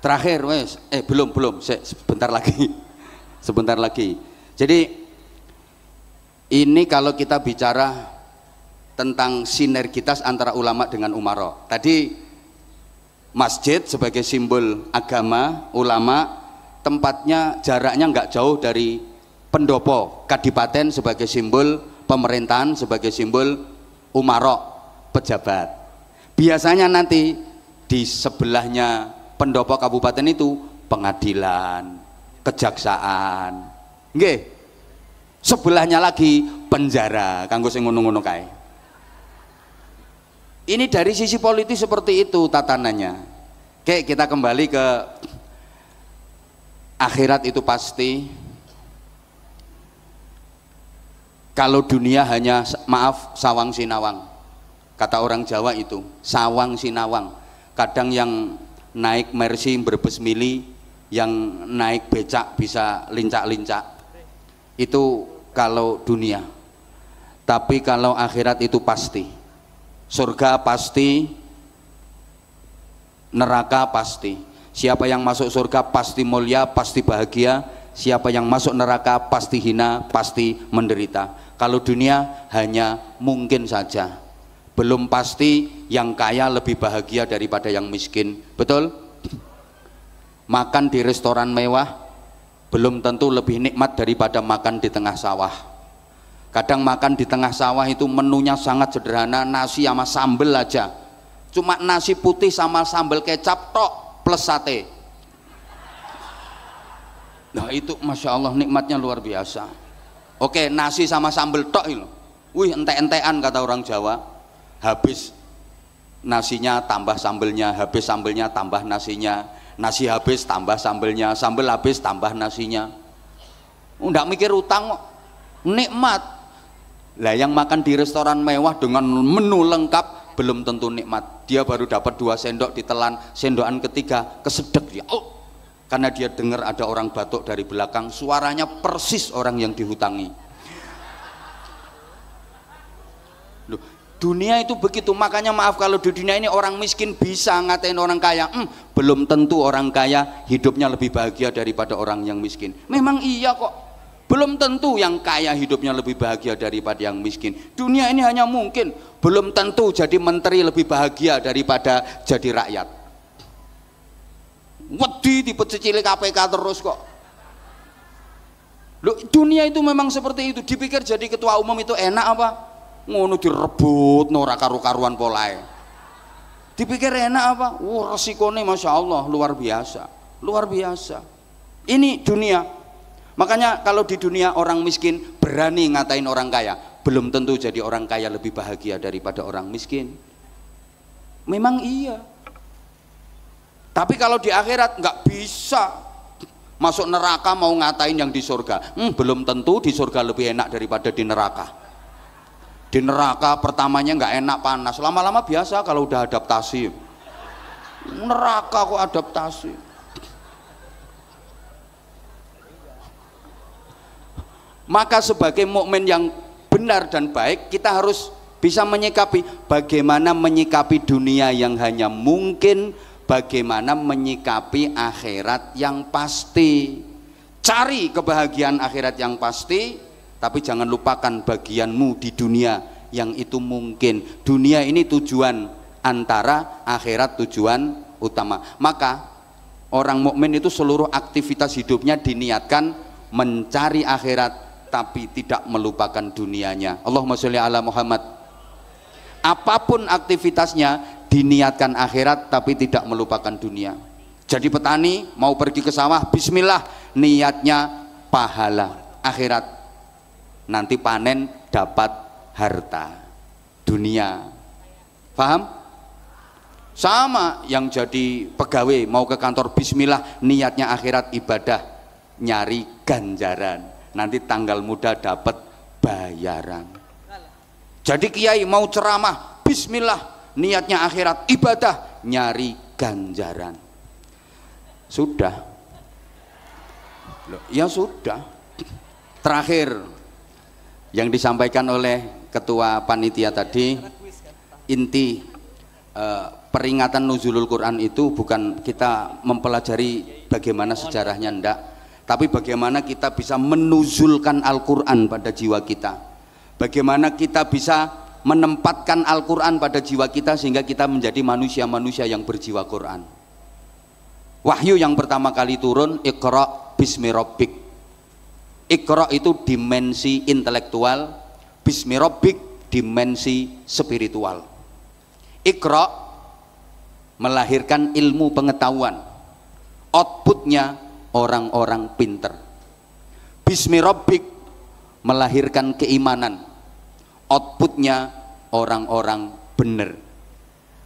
Terakhir wes, belum, sebentar lagi. Jadi ini kalau kita bicara tentang sinergitas antara ulama dengan umaro. Tadi masjid sebagai simbol agama, ulama tempatnya jaraknya nggak jauh dari pendopo, kadipaten sebagai simbol pemerintahan, sebagai simbol umaro, pejabat. Biasanya nanti di sebelahnya pendopo kabupaten itu pengadilan, kejaksaan, nggih. Sebelahnya lagi penjara, kanggo sing ngono-ngono kae. Ini dari sisi politik seperti itu tatanannya. Oke, kita kembali ke akhirat. Itu pasti. Kalau dunia hanya sawang sinawang, kata orang Jawa itu, sawang sinawang. Kadang yang naik Mercy Brebes Mili, yang naik becak bisa lincak-lincak. Itu kalau dunia. Tapi kalau akhirat itu pasti, surga pasti, neraka pasti. Siapa yang masuk surga pasti mulia, pasti bahagia. Siapa yang masuk neraka pasti hina, pasti menderita. Kalau dunia hanya mungkin saja, belum pasti yang kaya lebih bahagia daripada yang miskin. Betul? Makan di restoran mewah belum tentu lebih nikmat daripada makan di tengah sawah. Kadang makan di tengah sawah itu menunya sangat sederhana, nasi sama sambel aja, cuma nasi putih sama sambal kecap tok plus sate. Nah itu Masya Allah nikmatnya luar biasa. Oke, nasi sama sambal tok itu, wih entek-entekan kata orang Jawa. Habis nasinya tambah sambelnya, habis sambelnya tambah nasinya, nasi habis tambah sambelnya, sambel habis tambah nasinya. Nggak mikir utang kok, nikmat. Lah yang makan di restoran mewah dengan menu lengkap belum tentu nikmat. Dia baru dapat 2 sendok ditelan, sendokan ketiga kesedek dia. Oh, karena dia dengar ada orang batuk dari belakang, suaranya persis orang yang dihutangi. Loh, dunia itu begitu. Makanya maaf kalau di dunia ini orang miskin bisa ngatain orang kaya. Belum tentu orang kaya hidupnya lebih bahagia daripada orang yang miskin. Memang iya kok. Belum tentu yang kaya hidupnya lebih bahagia daripada yang miskin. Dunia ini hanya mungkin. Belum tentu jadi menteri lebih bahagia daripada jadi rakyat. Wedi dipecicili KPK terus kok. Loh, dunia itu memang seperti itu. Dipikir jadi ketua umum itu enak apa? Ngono direbut ora karu-karuan polae. Dipikir enak apa? Resikonya Masya Allah luar biasa. Luar biasa. Ini dunia. Makanya kalau di dunia orang miskin berani ngatain orang kaya, belum tentu jadi orang kaya lebih bahagia daripada orang miskin. Memang iya. Tapi kalau di akhirat nggak bisa. Masuk neraka mau ngatain yang di surga. Belum tentu di surga lebih enak daripada di neraka. Di neraka pertamanya nggak enak, panas, lama-lama biasa kalau udah adaptasi. Neraka kok adaptasi. Maka sebagai mukmin yang benar dan baik, kita harus bisa menyikapi bagaimana menyikapi dunia yang hanya mungkin, bagaimana menyikapi akhirat yang pasti. Cari kebahagiaan akhirat yang pasti, tapi jangan lupakan bagianmu di dunia yang itu mungkin. Dunia ini tujuan antara, akhirat tujuan utama. Maka orang mukmin itu seluruh aktivitas hidupnya diniatkan mencari akhirat tapi tidak melupakan dunianya. Allahumma sholli ala Muhammad. Apapun aktivitasnya diniatkan akhirat tapi tidak melupakan dunia. Jadi petani mau pergi ke sawah, bismillah, niatnya pahala akhirat. Nanti panen dapat harta dunia. Paham? Sama yang jadi pegawai mau ke kantor, bismillah, niatnya akhirat, ibadah, nyari ganjaran. Nanti tanggal muda dapat bayaran. Jadi kiai mau ceramah, bismillah, niatnya akhirat, ibadah, nyari ganjaran. Sudah. Loh, ya sudah. Terakhir yang disampaikan oleh ketua panitia tadi, inti peringatan nuzulul Quran itu bukan kita mempelajari bagaimana sejarahnya, enggak, tapi bagaimana kita bisa menuzulkan Al-Quran pada jiwa kita, bagaimana kita bisa menempatkan Al-Quran pada jiwa kita sehingga kita menjadi manusia-manusia yang berjiwa Quran. Wahyu yang pertama kali turun, Iqra bismi rabbik. Iqra itu dimensi intelektual, bismi rabbik dimensi spiritual. Iqra melahirkan ilmu pengetahuan, outputnya orang-orang pinter. Bismi rabbik melahirkan keimanan, outputnya orang-orang benar.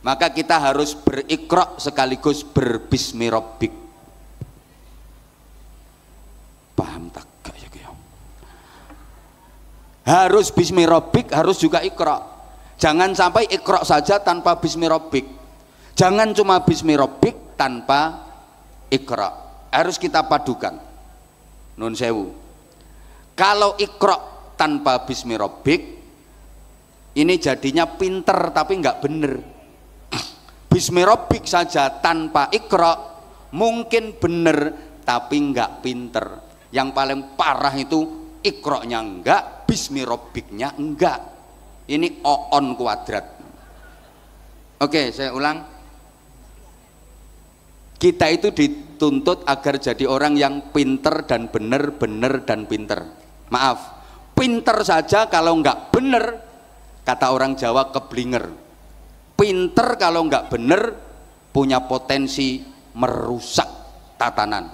Maka kita harus berikra sekaligus berbismi rabbik. Paham tak? Harus bismi rabbik, harus juga ikra. Jangan sampai ikra saja tanpa bismi rabbik. Jangan cuma bismi rabbik tanpa ikra. Harus kita padukan. Nun sewu. Kalau ikra tanpa bismi rabbik, Ini jadinya pinter tapi nggak bener. Bismirabbik saja tanpa ikra mungkin bener tapi nggak pinter. Yang paling parah itu ikroknya enggak, bismirabbiknya enggak. Ini oon kuadrat. Oke, saya ulang. Kita itu dituntut agar jadi orang yang pinter dan bener, bener dan pinter. Maaf, pinter saja kalau nggak bener, kata orang Jawa keblinger. Pinter kalau nggak bener, punya potensi merusak tatanan.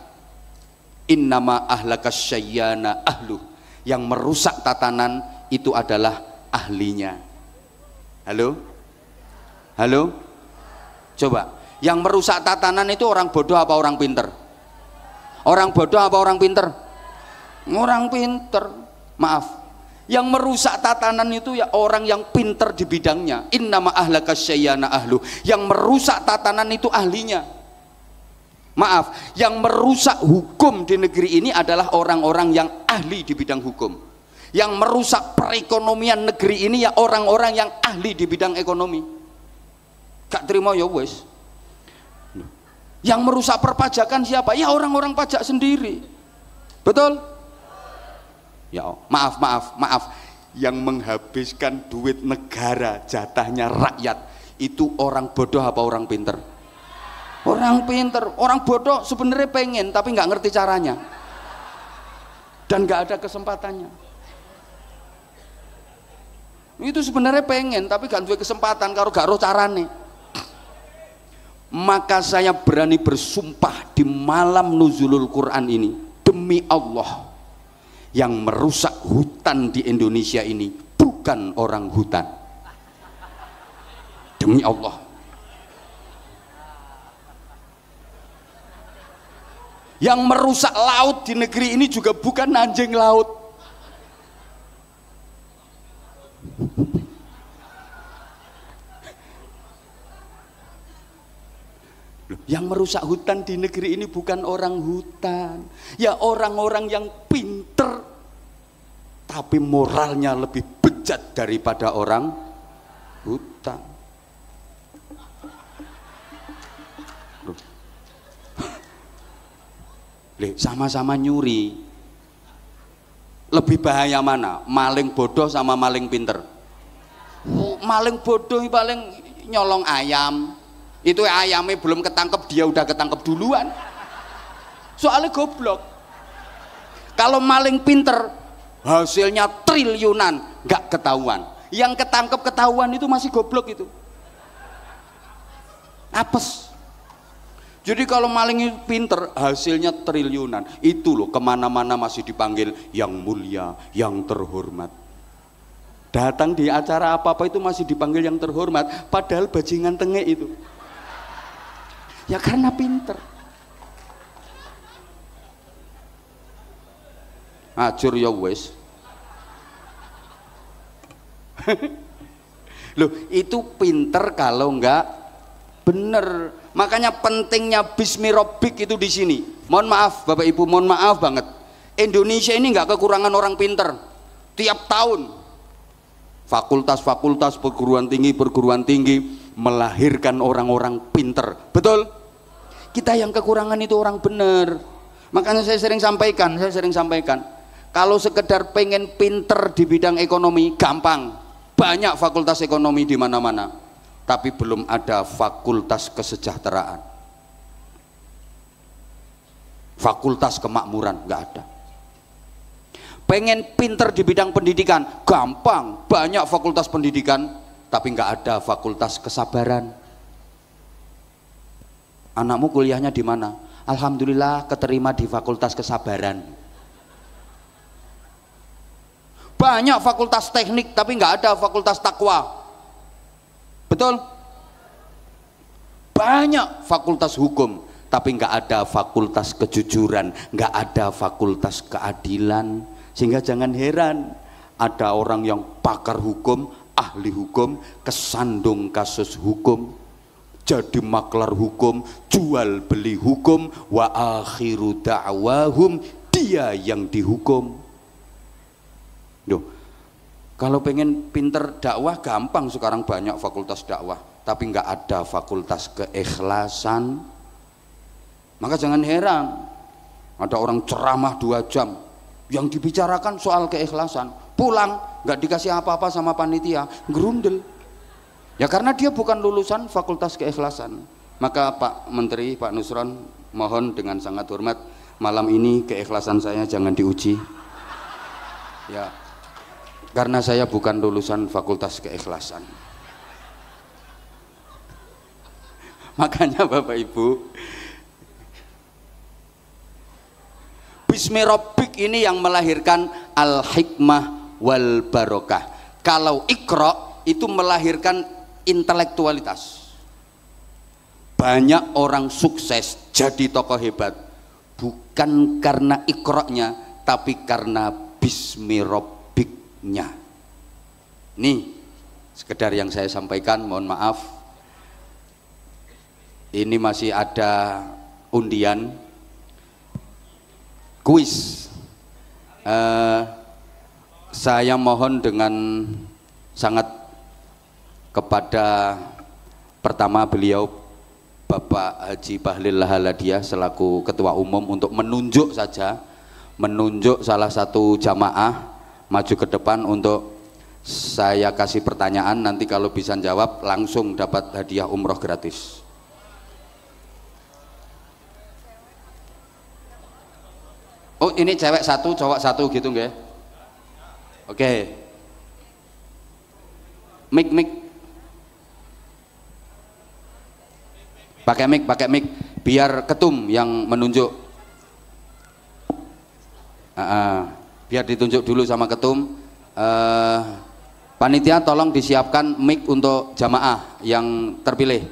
Innama ahlakas syayyana ahluh. Yang merusak tatanan itu adalah ahlinya. Halo? Halo? Coba. Yang merusak tatanan itu orang bodoh apa orang pinter? Orang bodoh apa orang pinter? Orang pinter. Maaf, yang merusak tatanan itu ya orang yang pinter di bidangnya. Innama ahlakas syayyana ahlu. Yang merusak tatanan itu ahlinya. Maaf, yang merusak hukum di negeri ini adalah orang-orang yang ahli di bidang hukum. Yang merusak perekonomian negeri ini ya orang-orang yang ahli di bidang ekonomi. Gak terima ya wes. Yang merusak perpajakan siapa? Ya orang-orang pajak sendiri. Betul? Ya, maaf. Yang menghabiskan duit negara, jatahnya rakyat, itu orang bodoh apa orang pinter? Orang pinter. Orang bodoh sebenarnya pengen tapi nggak ngerti caranya. Dan nggak ada kesempatannya. Itu sebenarnya pengen tapi gak ada kesempatan kalau gak roh carane. Maka saya berani bersumpah di malam nuzulul Quran ini, demi Allah, yang merusak hutan di Indonesia ini bukan orang hutan. Demi Allah. Yang merusak laut di negeri ini juga bukan anjing laut. Yang merusak hutan di negeri ini bukan orang hutan, ya orang-orang yang pinter tapi moralnya lebih bejat daripada orang hutan. Sama-sama nyuri, lebih bahaya mana? Maling bodoh sama maling pinter? Maling bodoh paling nyolong ayam. Itu ayamnya belum ketangkep dia udah ketangkep duluan, soalnya goblok. Kalau maling pinter hasilnya triliunan nggak ketahuan, yang ketangkep ketahuan itu masih goblok itu, apes. Jadi kalau maling pinter hasilnya triliunan, itu loh kemana-mana masih dipanggil yang mulia, yang terhormat. Datang di acara apa-apa itu masih dipanggil yang terhormat, padahal bajingan tengek itu. Ya karena pinter. Ajur ya wes. Loh, itu pinter kalau enggak bener. Makanya pentingnya bismirabbik itu di sini. Mohon maaf Bapak Ibu, mohon maaf banget. Indonesia ini enggak kekurangan orang pinter. Tiap tahun fakultas-fakultas perguruan tinggi melahirkan orang-orang pinter. Betul? Kita yang kekurangan itu orang bener. Makanya saya sering sampaikan, kalau sekedar pengen pinter di bidang ekonomi gampang, banyak fakultas ekonomi di mana-mana, tapi belum ada fakultas kesejahteraan, fakultas kemakmuran, nggak ada. Pengen pinter di bidang pendidikan gampang, banyak fakultas pendidikan, tapi nggak ada fakultas kesabaran. Anakmu kuliahnya di mana? Alhamdulillah keterima di fakultas kesabaran. Banyak fakultas teknik tapi nggak ada fakultas takwa. Betul? Banyak fakultas hukum tapi nggak ada fakultas kejujuran, nggak ada fakultas keadilan. Sehingga jangan heran ada orang yang pakar hukum, ahli hukum, kesandung kasus hukum, jadi maklar hukum, jual beli hukum, wa akhiru da'wahum, dia yang dihukum. Duh, Kalau pengen pinter dakwah gampang, sekarang banyak fakultas dakwah, tapi nggak ada fakultas keikhlasan. Maka jangan heran ada orang ceramah 2 jam yang dibicarakan soal keikhlasan, pulang nggak dikasih apa-apa sama panitia, gerundel. Ya karena dia bukan lulusan fakultas keikhlasan. Maka Pak Menteri, Pak Nusron, mohon dengan sangat hormat, malam ini keikhlasan saya jangan diuji. Ya, karena saya bukan lulusan fakultas keikhlasan. Makanya Bapak Ibu, Bismi Rabbik ini yang melahirkan al-hikmah wal barokah. Kalau Iqra itu melahirkan intelektualitas. Banyak orang sukses jadi tokoh hebat bukan karena Iqra-nya, tapi karena Bismi Rabbiknya. Nih sekedar yang saya sampaikan, mohon maaf ini masih ada undian kuis. Saya mohon dengan sangat kepada pertama beliau Bapak Haji Bahlil Lahaladia selaku Ketua Umum untuk menunjuk salah satu jamaah maju ke depan untuk saya kasih pertanyaan, nanti kalau bisa jawab langsung dapat hadiah umroh gratis. Oh ini cewek 1 cowok 1 gitu nggak? Oke. Mic pakai mic biar ketum yang menunjuk. Biar ditunjuk dulu sama ketum. Panitia tolong disiapkan mic untuk jamaah yang terpilih.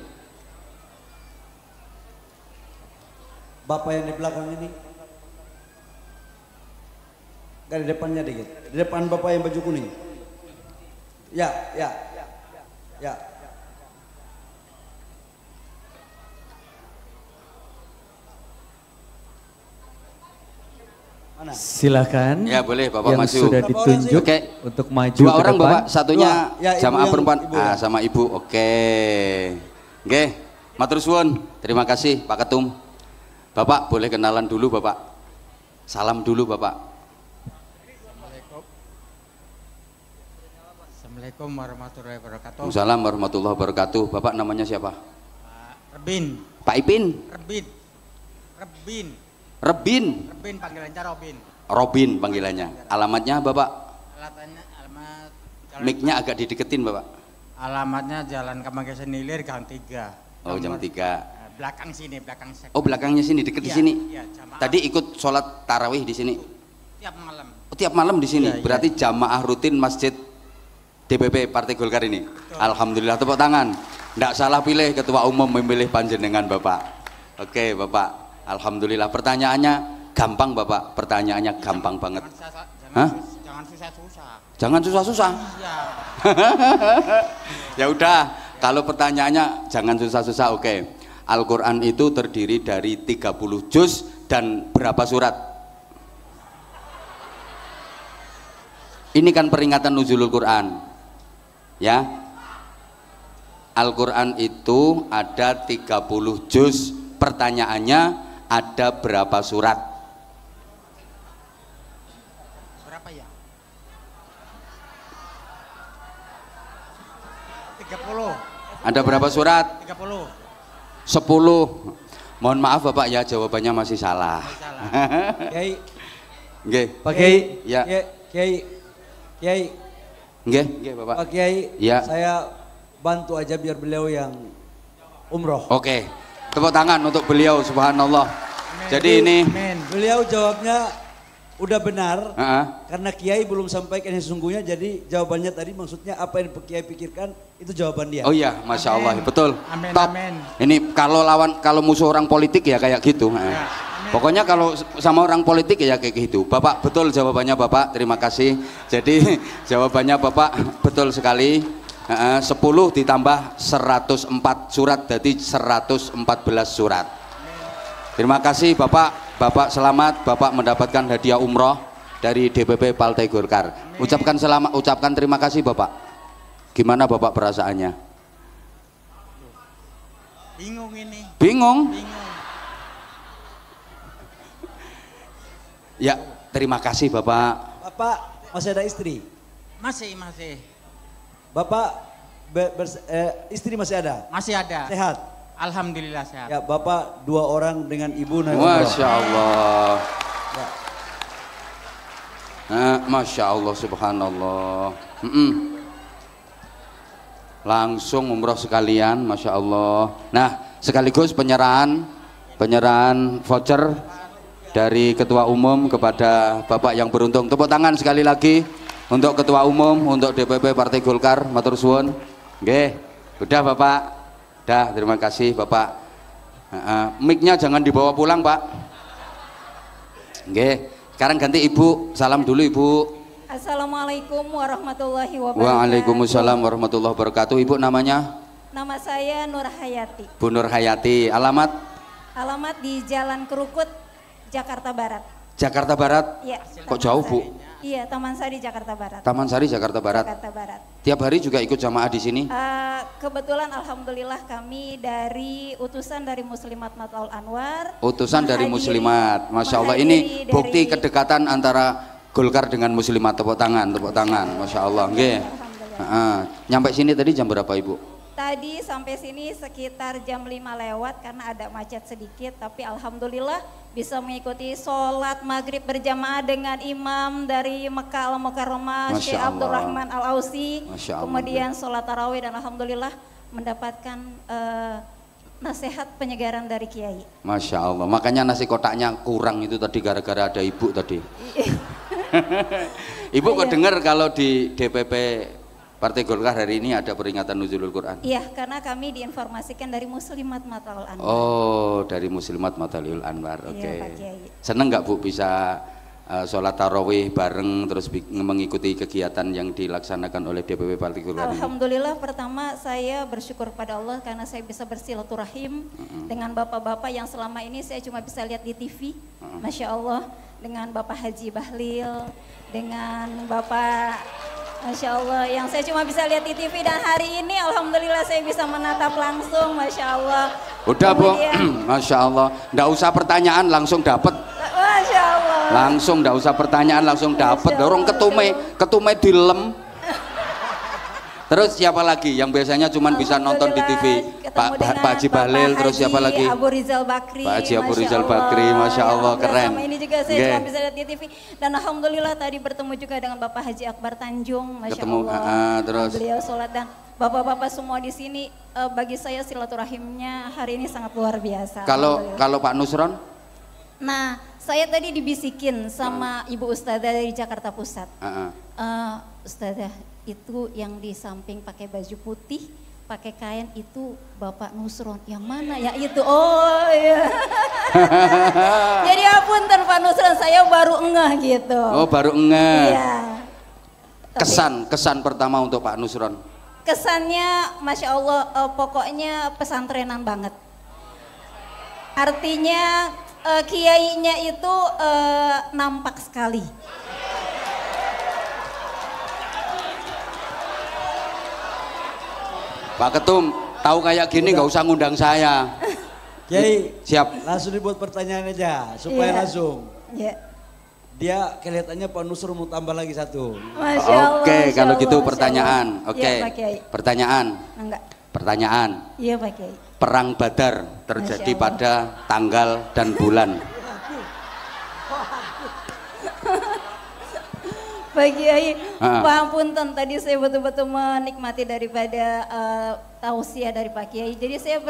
Bapak yang di belakang ini, gak di depannya dikit, di depan bapak yang baju kuning. Ya. Mana? Silakan. Ya boleh Bapak yang maju. sudah ditunjuk untuk maju 2 orang ke depan. Bapak, satunya ya, jamaah perempuan. Ibu ya. Sama ibu. Oke. Oke. Matur suwun. Terima kasih Pak Ketum. Bapak boleh kenalan dulu Bapak. Salam dulu Bapak. Assalamualaikum warahmatullahi wabarakatuh. Waalaikumsalam warahmatullahi wabarakatuh. Bapak namanya siapa? Rebin. Pak Ipin. Rebin Rebin. panggilannya Robin. Robin panggilannya. Alamatnya Bapak? Alamat Mic-nya agak dideketin Bapak. Alamatnya Jalan Kamangkesen Ilir Gang 3. Oh jam 3. Belakang sini, belakang sektor. Oh belakangnya sini, deket di Iya, sini. iya, jamaah. Tadi ikut sholat tarawih di sini. Tiap malam. Oh, tiap malam di sini. Iya, iya. Berarti jamaah rutin Masjid DPP Partai Golkar ini. Betul. Alhamdulillah, tepuk tangan. Nggak salah pilih ketua umum memilih panjenengan Bapak. Oke Bapak. Alhamdulillah. Pertanyaannya gampang Bapak. Pertanyaannya gampang banget. Jangan susah-susah. Jangan susah-susah. Iya. Ya udah. Kalau pertanyaannya jangan susah-susah. Oke. Al-Quran itu terdiri dari 30 juz dan berapa surat? Ini kan peringatan nuzulul Quran. Ya. Al-Quran itu ada 30 juz. Pertanyaannya ada berapa surat? Berapa ya? 30. Ada berapa surat? 30. 10. Mohon maaf Bapak ya, jawabannya masih salah. Kiai, Nggih. Pak Kiai, Ya. Kiai, Nggih, Bapak. Pak Kiai, Ya. saya bantu aja biar beliau yang umroh. Oke. Tepuk tangan untuk beliau, subhanallah. Amin. Jadi ini Amin. Beliau jawabnya udah benar, Heeh. karena Kiai belum sampaikan yang sesungguhnya, jadi jawabannya tadi maksudnya apa yang Kiai pikirkan itu jawaban dia. Oh iya, masya Allah, Amin. betul. Amin, Top. amin. Ini kalau musuh orang politik ya kayak gitu. Ya, Pokoknya kalau sama orang politik ya kayak gitu. Bapak betul jawabannya Bapak. Terima kasih. Jadi jawabannya Bapak betul sekali. 10 ditambah 104 surat, jadi 114 surat. Terima kasih Bapak. Bapak selamat. Bapak mendapatkan hadiah umroh. dari DPP Partai Golkar. Ucapkan terima kasih Bapak. Gimana Bapak perasaannya? Bingung ini. Bingung? Bingung. Ya, terima kasih Bapak. Bapak masih ada istri? Masih. Bapak istri masih ada? Masih ada. Sehat? Alhamdulillah sehat. Ya, Bapak 2 orang dengan ibu. Masya Allah. Ya. Masya Allah, subhanallah. Langsung umroh sekalian, Masya Allah. Nah, sekaligus penyerahan voucher dari Ketua Umum kepada Bapak yang beruntung. Tepuk tangan sekali lagi untuk Ketua Umum, untuk DPP Partai Golkar, matur suwun. Nggih, udah Bapak. Dah, terima kasih Bapak. Mic-nya jangan dibawa pulang, Pak. Nggih, sekarang ganti Ibu. Salam dulu Ibu. Assalamualaikum warahmatullahi wabarakatuh. Waalaikumsalam warahmatullahi wabarakatuh. Ibu namanya? Nama saya Nur Hayati. Bu Nur Hayati. Alamat? Alamat di Jalan Kerukut, Jakarta Barat. Jakarta Barat? Iya. Kok jauh Bu? Iya, Taman Sari, Jakarta Barat. Taman Sari, Jakarta Barat. Jakarta Barat. Tiap hari juga ikut jamaah di sini? Kebetulan alhamdulillah kami dari utusan dari Muslimat Matlaul Anwar. Utusan dari Muslimat. Masya Allah, ini bukti kedekatan antara Golkar dengan Muslimat. Tepuk tangan. Masya Allah. Nggih. Nyampe sini tadi jam berapa Ibu? Tadi sampai sini sekitar jam 5 lewat karena ada macet sedikit, tapi alhamdulillah bisa mengikuti sholat maghrib berjamaah dengan imam dari Mekah Al-Mukarramah Syekh Abdurrahman Al-Ausi, kemudian sholat tarawih dan alhamdulillah mendapatkan nasihat penyegaran dari Kiai. Masya Allah, makanya nasi kotaknya kurang itu tadi gara-gara ada Ibu tadi. Ibu kok dengar kalau di DPP Partai Golkar hari ini ada peringatan Nuzulul Quran? Iya, karena kami diinformasikan dari Muslimat Matlaul Anwar. Oh, dari Muslimat Matlaul Anwar. Oke. Iya, seneng nggak Bu bisa sholat tarawih bareng terus mengikuti kegiatan yang dilaksanakan oleh DPP Partai Golkar ini? Alhamdulillah, pertama saya bersyukur pada Allah karena saya bisa bersilaturahim dengan bapak-bapak yang selama ini saya cuma bisa lihat di TV. Masya Allah, dengan Bapak Haji Bahlil, dengan Bapak Masya Allah, yang saya cuma bisa lihat di TV, dan hari ini alhamdulillah saya bisa menatap langsung, Masya Allah. Udah Bu, Masya Allah, nggak usah pertanyaan langsung dapat. Masya Allah. Langsung, nggak usah pertanyaan langsung dapat. Dorong ketume dilem. Terus siapa lagi yang biasanya cuma bisa nonton di TV? Pak Haji Bahlil, terus siapa lagi? Abu Rizal Bakri. Pak Haji Abu Rizal Bakri, Masya Allah, keren. Sama ini juga saya cuma bisa lihat di TV, dan alhamdulillah tadi bertemu juga dengan Bapak Haji Akbar Tanjung, Masya Allah. Terus beliau sholat, dan bapak-bapak semua di sini, bagi saya silaturahimnya hari ini sangat luar biasa. Kalau Pak Nusron? Nah, saya tadi dibisikin sama Ibu Ustadzah dari Jakarta Pusat. Ustadzah, itu yang di samping pakai baju putih, pakai kain itu Bapak Nusron. Yang mana ya itu? Oh iya. Jadi apunten Pak Nusron, saya baru ngeh gitu. Oh, baru ngeh. Iya. Kesan pertama untuk Pak Nusron? Kesannya Masya Allah, pokoknya pesantrenan banget. Artinya kiainya itu nampak sekali. Pak Ketum, tahu kayak gini nggak usah ngundang saya. Kiai, siap. Langsung dibuat pertanyaan aja, supaya langsung. Iya. Dia kelihatannya Pak Nusron mau tambah lagi satu. Masya Allah, Oke, Masya kalau Allah, gitu Masya pertanyaan. Allah. Oke, Ya, Pak Kiai. pertanyaan. Enggak. Pertanyaan. Iya Pak Kiai. Perang Badar terjadi pada tanggal dan bulan. Pak Kiai, Pangapunten, tadi saya betul-betul menikmati daripada tausiah dari Pak Kiai. Jadi saya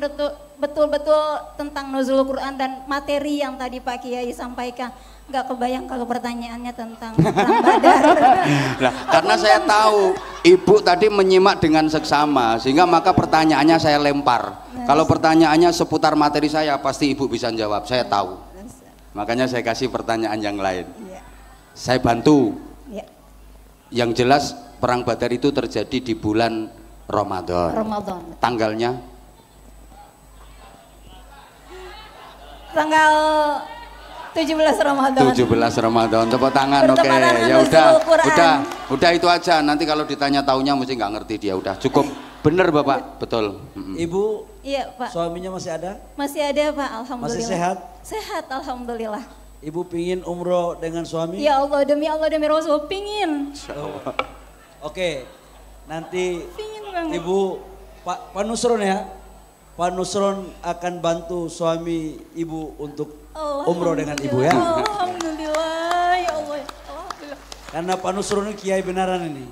betul-betul tentang nuzul Quran dan materi yang tadi Pak Kiai sampaikan. Nggak kebayang kalau pertanyaannya tentang Perang Badar. Nah, karena saya tahu Ibu tadi menyimak dengan seksama, sehingga maka pertanyaannya saya lempar. Kalau pertanyaannya seputar materi saya, pasti Ibu bisa jawab, saya tahu. Makanya saya kasih pertanyaan yang lain. Saya bantu. Yang jelas Perang Badar itu terjadi di bulan Ramadan. Tanggalnya? Tanggal 17 Ramadan. 17 Ramadan. Tepuk tangan. Oke. Bertepatan dengan Ya nuzulul Quran. udah itu aja. Nanti kalau ditanya taunya mesti nggak ngerti dia. Udah cukup. Bener Bapak, betul. Ibu, Iya Pak. suaminya masih ada? Masih ada Pak, alhamdulillah. Masih sehat? Sehat, alhamdulillah. Ibu pingin umroh dengan suami? Ya Allah demi Rasul, pingin. Oke, nanti Pingin banget. Ibu, Pak Nusron ya. Pak Nusron akan bantu suami Ibu untuk umroh dengan Ibu ya. Alhamdulillah, ya Allah. Alhamdulillah. Karena Pak Nusron ini kiai benaran ini.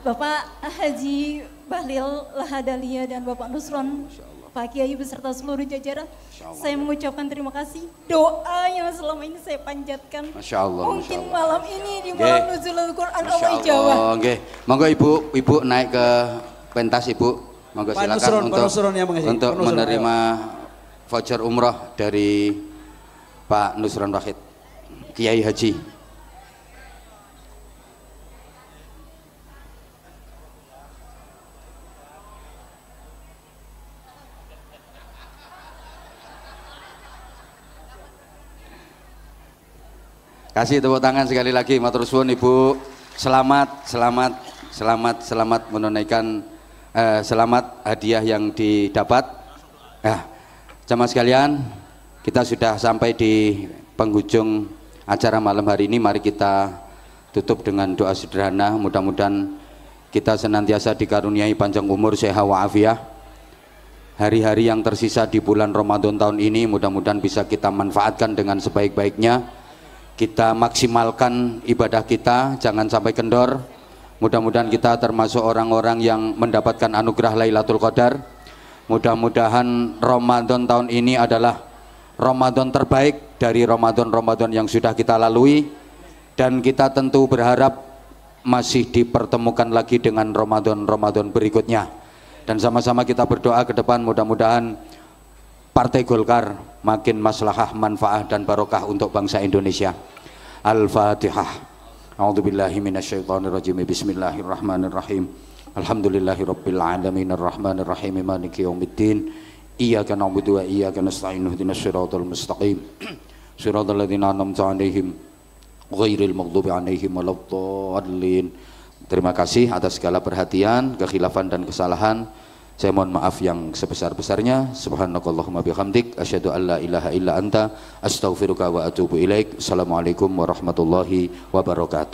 Bapak Haji Bahlil Lahadalia dan Bapak Nusron, Pak Kiai beserta seluruh jajaran, saya mengucapkan terima kasih. Doa yang selama ini saya panjatkan. Masya Allah. Mungkin malam ini di malam nuzulul Quran Allah ijabah. Oke, monggo Ibu naik ke pentas Ibu. Monggo Pak silakan Nusron, untuk Pak Nusron yang mengisi. untuk Pak Nusron, menerima voucher umroh dari Pak Nusron Wahid, Kiai Haji. Kasih tepuk tangan sekali lagi, matur suwun Ibu. Selamat menunaikan selamat hadiah yang didapat. Jamaah sekalian, kita sudah sampai di penghujung acara malam hari ini. Mari kita tutup dengan doa sederhana. Mudah-mudahan kita senantiasa dikaruniai panjang umur, sehat wa'afiyah. Hari-hari yang tersisa di bulan Ramadan tahun ini mudah-mudahan bisa kita manfaatkan dengan sebaik-baiknya. Kita maksimalkan ibadah kita, jangan sampai kendor. Mudah-mudahan kita termasuk orang-orang yang mendapatkan anugerah Lailatul Qadar. Mudah-mudahan Ramadan tahun ini adalah Ramadan terbaik dari Ramadan-Ramadan yang sudah kita lalui. Dan kita tentu berharap masih dipertemukan lagi dengan Ramadan-Ramadan berikutnya. Dan sama-sama kita berdoa ke depan, mudah-mudahan Partai Golkar makin maslahah, manfaah dan barokah untuk bangsa Indonesia. Al-Fatihah. A'udzubillahi minasyaitonirrajim. Bismillahirrahmanirrahim. Alhamdulillahirabbil alamin arrahmanir rahim maliki yaumiddin. Iyyaka na'budu wa iyyaka nasta'in ihdinas siratal mustaqim. Siratal ladzina an'amta 'alaihim ghairil maghdubi 'alaihim waladdallin. Terima kasih atas segala perhatian, kekhilafan dan kesalahan. Saya mohon maaf yang sebesar-besarnya. Subhanakallahumma bihamdik asyhadu an la ilaha illa anta astaghfiruka wa atubu ilaik. Assalamualaikum warahmatullahi wabarakatuh.